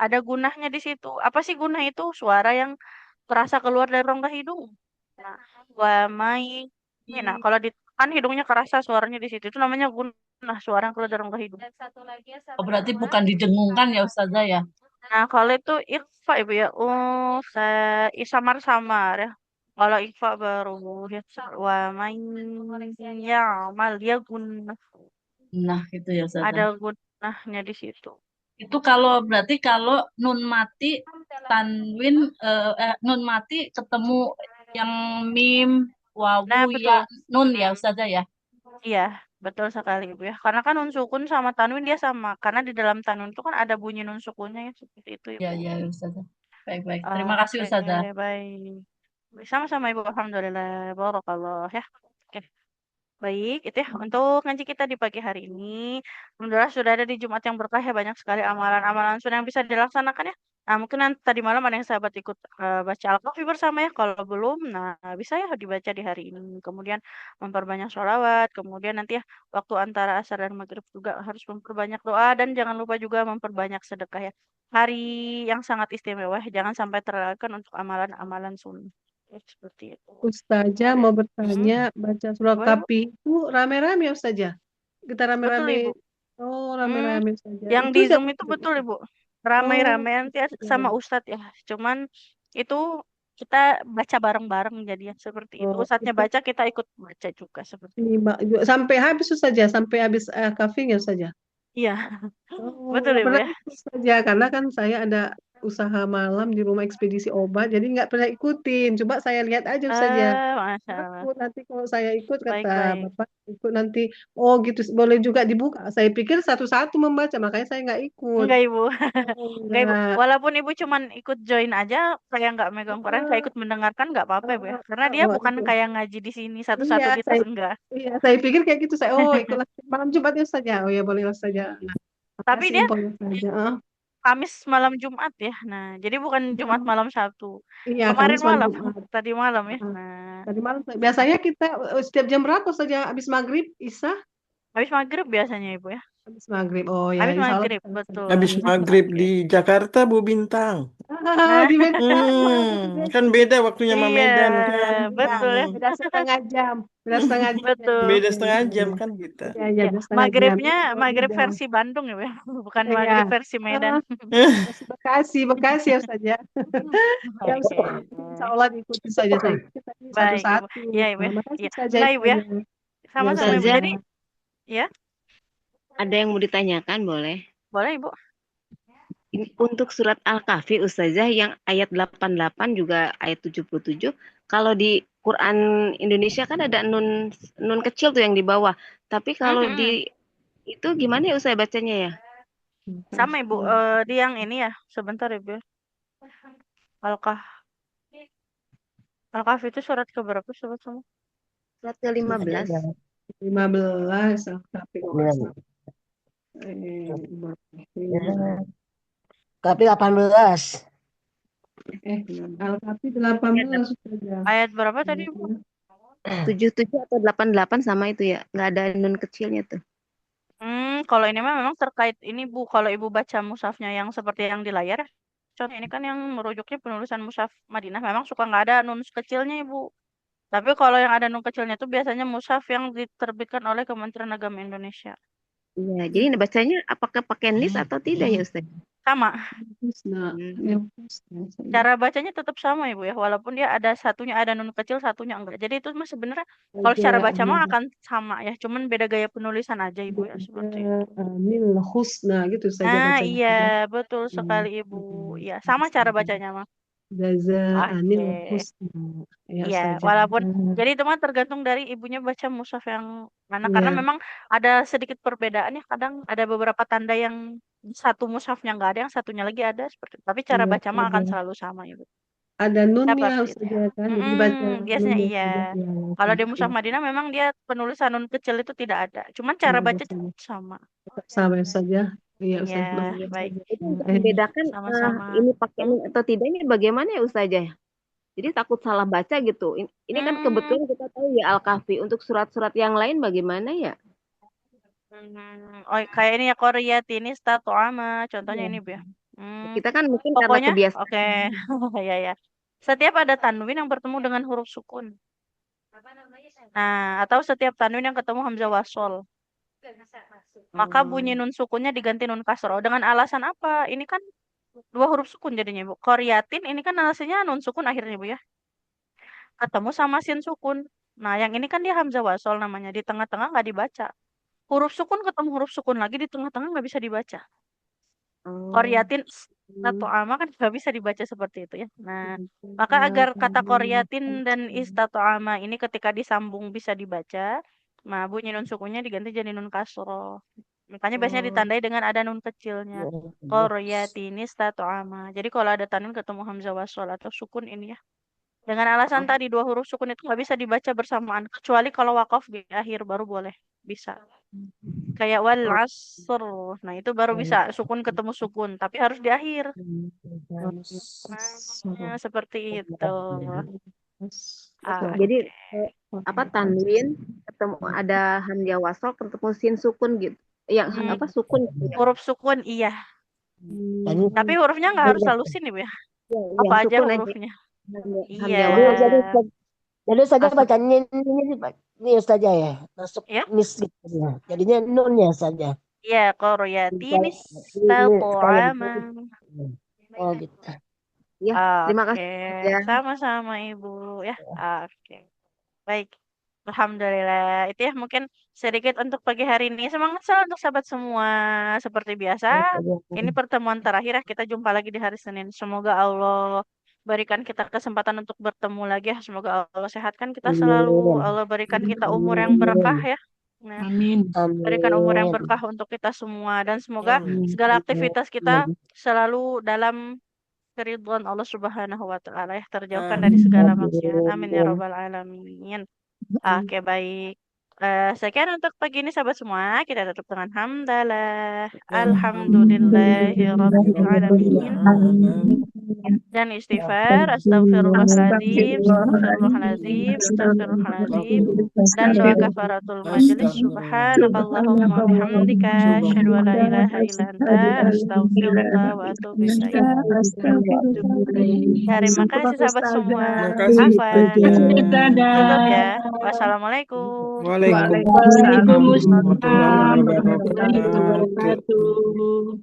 Ada gunahnya di situ. Apa sih gunah itu? Suara yang terasa keluar dari rongga hidung. Nah, wamai. Nah, kalau ditekan hidungnya kerasa suaranya di situ. Itu namanya gunah, suara yang keluar dari rongga hidung. Oh berarti bukan didengungkan ya Ustazah ya? Nah, kalau itu ikhfa Ibu ya. Samar-samar ya. Kalau ikhfa baru ya wamai ya'mal dia gunah. Nah, itu ya Ustazah. Ada gunahnya di situ. Itu berarti kalau nun mati tanwin nun mati ketemu yang mim wawu ya nun ya Ustazah ya. Iya, betul sekali Ibu ya. Karena kan nun sukun sama tanwin dia sama. Karena di dalam tanwin itu kan ada bunyi nun sukunnya ya seperti itu Ibu. Ya Ustazah. Baik. Terima kasih Ustazah. Baik. Sama-sama Ibu alhamdulillah. Barakallah ya. Oke. Baik, itu ya untuk ngaji kita di pagi hari ini. Alhamdulillah sudah ada di Jumat yang berkah ya banyak sekali amalan-amalan sunnah yang bisa dilaksanakan ya. Nah, mungkin nanti tadi malam ada yang sahabat ikut baca Al-Kahfi bersama ya. Kalau belum, nah bisa ya dibaca di hari ini. Kemudian memperbanyak sholawat. Kemudian nanti ya waktu antara asar dan maghrib juga harus memperbanyak doa dan jangan lupa juga memperbanyak sedekah ya. Hari yang sangat istimewa, jangan sampai terlewatkan untuk amalan-amalan sunnah. Ya, seperti itu. Ustazah mau bertanya, baca surat Boleh, Bu. Kahfi itu rame-rame ya Ustazah? Kita Betul rame-rame. Ibu. Oh, rame-rame Ustazah. Yang Itu di siapa? Zoom itu betul Ibu. Ramai-ramai nanti sama iya. Ustadz ya. Cuman itu kita baca bareng-bareng jadi ya seperti itu. Ustadznya itu baca kita ikut baca juga seperti itu. sampai habis Ustazah, sampai habis Kahfinya Ustazah. Iya. Oh, Betul nggak Ibu pernah ya. ikut saja karena kan saya ada usaha malam di rumah ekspedisi obat, jadi nggak pernah ikutin. Coba saya lihat aja saja. Masya Allah. Takut nanti kalau saya ikut kata Baik. Bapak ikut nanti, oh gitu boleh juga dibuka. Saya pikir satu-satu membaca, makanya saya nggak ikut. Enggak Ibu. Oh, Enggak Ibu. enggak. Walaupun Ibu cuman ikut join aja, saya nggak megang Quran, saya ikut mendengarkan nggak apa-apa Ibu ya. Karena dia bukan Itu. kayak ngaji di sini satu-satu Iya, di tas enggak. saya pikir kayak gitu. Saya ikutlah malam Jumatnya saja. Oh ya bolehlah saja. Nah, Tapi makasih dia infonya saja. Kamis malam Jumat ya. Nah, jadi bukan Jumat malam Sabtu. Iya, Kemarin Kamis malam malam, Jumat. tadi malam ya. Nah, Tadi malam biasanya kita setiap jam berapa saja habis maghrib, Isya? habis maghrib biasanya Ibu ya. Habis maghrib. Oh ya, Habis insya Allah maghrib, kita betul. Habis maghrib Oke. di Jakarta, Bu Bintang. Nah, Di Medan. Kan beda waktunya sama iya, Medan kan. betul ya. Beda setengah jam. Beda setengah jam. Betul. Beda setengah jam kan kita. Iya, iya, Ya, beda setengah jam. maghribnya Iya, maghrib beda. versi Bandung ya, Bu, ya? Bukan Iya. maghrib versi Medan. Bekasi ya Ustaz ya. Ya Oke. Ustaz, insya Allah diikuti saja saya. Kita ini Baik, Ibu. satu-satu. Iya, Ibu ya. Terima kasih Iya. saja Enggak, Ibu ya. Ustazah. Ya Sama-sama, Ibu. Ustazah. Jadi, ya, Ada yang mau ditanyakan, boleh? boleh, Ibu. Untuk surat Al-Kahfi, Ustazah, yang ayat 88 juga ayat 77, kalau di Quran Indonesia kan ada nun kecil tuh yang di bawah. Tapi kalau di itu gimana ya Ustazah bacanya ya? Sama, Ibu. Di yang ini ya. Sebentar, Ibu. Al-Kahfi itu surat ke berapa, Sobat semua? Surat ke-15. 15 Al-Kahfi. Tapi 18. Al-Kahfi 18 Ustazah. Ayat berapa tadi, Ibu? 77 atau 88 sama itu ya. Nggak ada nun kecilnya tuh. Kalau ini mah memang terkait ini, Bu. Kalau Ibu baca mushafnya yang seperti yang di layar, contoh ini kan yang merujuknya penulisan mushaf Madinah, memang suka nggak ada nun kecilnya, Ibu. Tapi kalau yang ada nun kecilnya itu biasanya mushaf yang diterbitkan oleh Kementerian Agama Indonesia. Iya, jadi bacanya apakah pakai nis atau tidak ya Ustaz? Sama. Cara bacanya tetap sama, Ibu ya, walaupun dia ada satunya ada nun kecil, satunya enggak. Jadi itu mah sebenarnya kalau secara baca mah akan sama ya, cuman beda gaya penulisan aja, Ibu ya, seperti itu. Anil husna gitu saja Nah, bacanya. iya, betul sekali, Ibu. Iya, sama cara bacanya mah. Jaza anil Oke. husna. Ya Iya, Ustazah. walaupun jadi itu mah tergantung dari ibunya baca mushaf yang mana, karena Iya. memang ada sedikit perbedaan ya, kadang ada beberapa tanda yang satu mushafnya nggak ada, yang satunya lagi ada seperti itu. Tapi cara Iya, baca mah akan ada. selalu sama, Ibu. Ada nunnya Seperti itu. Ustazah kan. Jadi dibaca Biasanya nunnya iya. saja. Ya, Kalau di oke. mushaf Madinah memang dia penulisan nun kecil itu tidak ada. Cuman cara Iya, baca Ustazah. tetap sama. Tetap sama saja. Iya Iya, Ustazah. Makasih baik. Ustazah. Itu untuk membedakan Sama-sama. ini pakai nun atau tidaknya bagaimana ya Ustazah? Jadi takut salah baca gitu. Ini kan kebetulan kita tahu ya Al-Kahfi. Untuk surat-surat yang lain bagaimana ya? Oh, kayak ini ya, Qoryatin istato'ama. Contohnya ini, Bu ya. Kita kan mungkin karena Pokoknya, kebiasaan. oke. Ya, ya. Setiap ada tanwin yang bertemu dengan huruf sukun. Nah, atau setiap tanwin yang ketemu hamzah wasol. Maka bunyi nun sukunnya diganti nun kasroh. Dengan alasan apa? Ini kan dua huruf sukun jadinya, Bu. Qoryatin ini kan alasannya nun sukun akhirnya, Bu ya. Ketemu sama sin sukun. Nah, yang ini kan dia hamzah wasol namanya. Di tengah-tengah nggak dibaca. Huruf sukun ketemu huruf sukun lagi di tengah-tengah nggak bisa dibaca. Qoryatin istato'ama kan nggak bisa dibaca seperti itu ya. Nah, maka agar kata qoryatin dan istato'ama ini ketika disambung bisa dibaca, nah bunyi nun sukunnya diganti jadi nun kasroh. Makanya biasanya ditandai dengan ada nun kecilnya. Qoryatin istato'ama. Jadi kalau ada tanwin ketemu hamzah wasol atau sukun ini ya. Dengan alasan tadi dua huruf sukun itu nggak bisa dibaca bersamaan, kecuali kalau wakaf di akhir baru boleh bisa. Kayak wal asr. Nah, itu baru bisa sukun ketemu sukun, tapi harus di akhir. Nah, seperti itu. Jadi apa tanwin ketemu ada hamzah wasol ketemu sin sukun gitu. Yang apa sukun? Huruf sukun iya. Tapi hurufnya nggak harus selalu sin, Ibu ya. Apa aja hurufnya. Iya. Jadi Ustazah bacanya ini saja ya, masuk nis gitu. Jadinya nunnya saja. Iya, qoryatin istato'ama. Oh gitu. Ya, terima kasih. Ya. Sama-sama Ibu ya. Oke. Baik. Alhamdulillah. Itu ya mungkin sedikit untuk pagi hari ini. Semangat selalu untuk sahabat semua. Seperti biasa, ini pertemuan terakhir ya. Kita jumpa lagi di hari Senin. Semoga Allah berikan kita kesempatan untuk bertemu lagi ya. Semoga Allah sehatkan kita selalu. Allah berikan kita umur yang berkah ya. Nah, berikan umur yang berkah untuk kita semua. Dan semoga segala aktivitas kita selalu dalam keridhaan Allah Subhanahu wa Ta'ala ya, terjauhkan dari segala maksiat. Amin ya rabbal alamin. Oke, baik. Sekian untuk pagi ini sahabat semua. Kita tutup dengan hamdalah. Alhamdulillahirrabbilalamin. Dan istighfar. Astagfirullahaladzim. Astagfirullahaladzim. Astagfirullahaladzim. Dan doa kafaratul majelis. Subhanakallahumma bihamdika. Asyhadu an la ilaha illa anta. Astaghfirullah wa atubu ilaik. Terima kasih sahabat semua. Makasih Afwan. Ustazah. Tutup ya. Wassalamualaikum. Waalaikumsalam warahmatullahi Waalaikumsalam wabarakatuh. warahmatullahi wabarakatuh.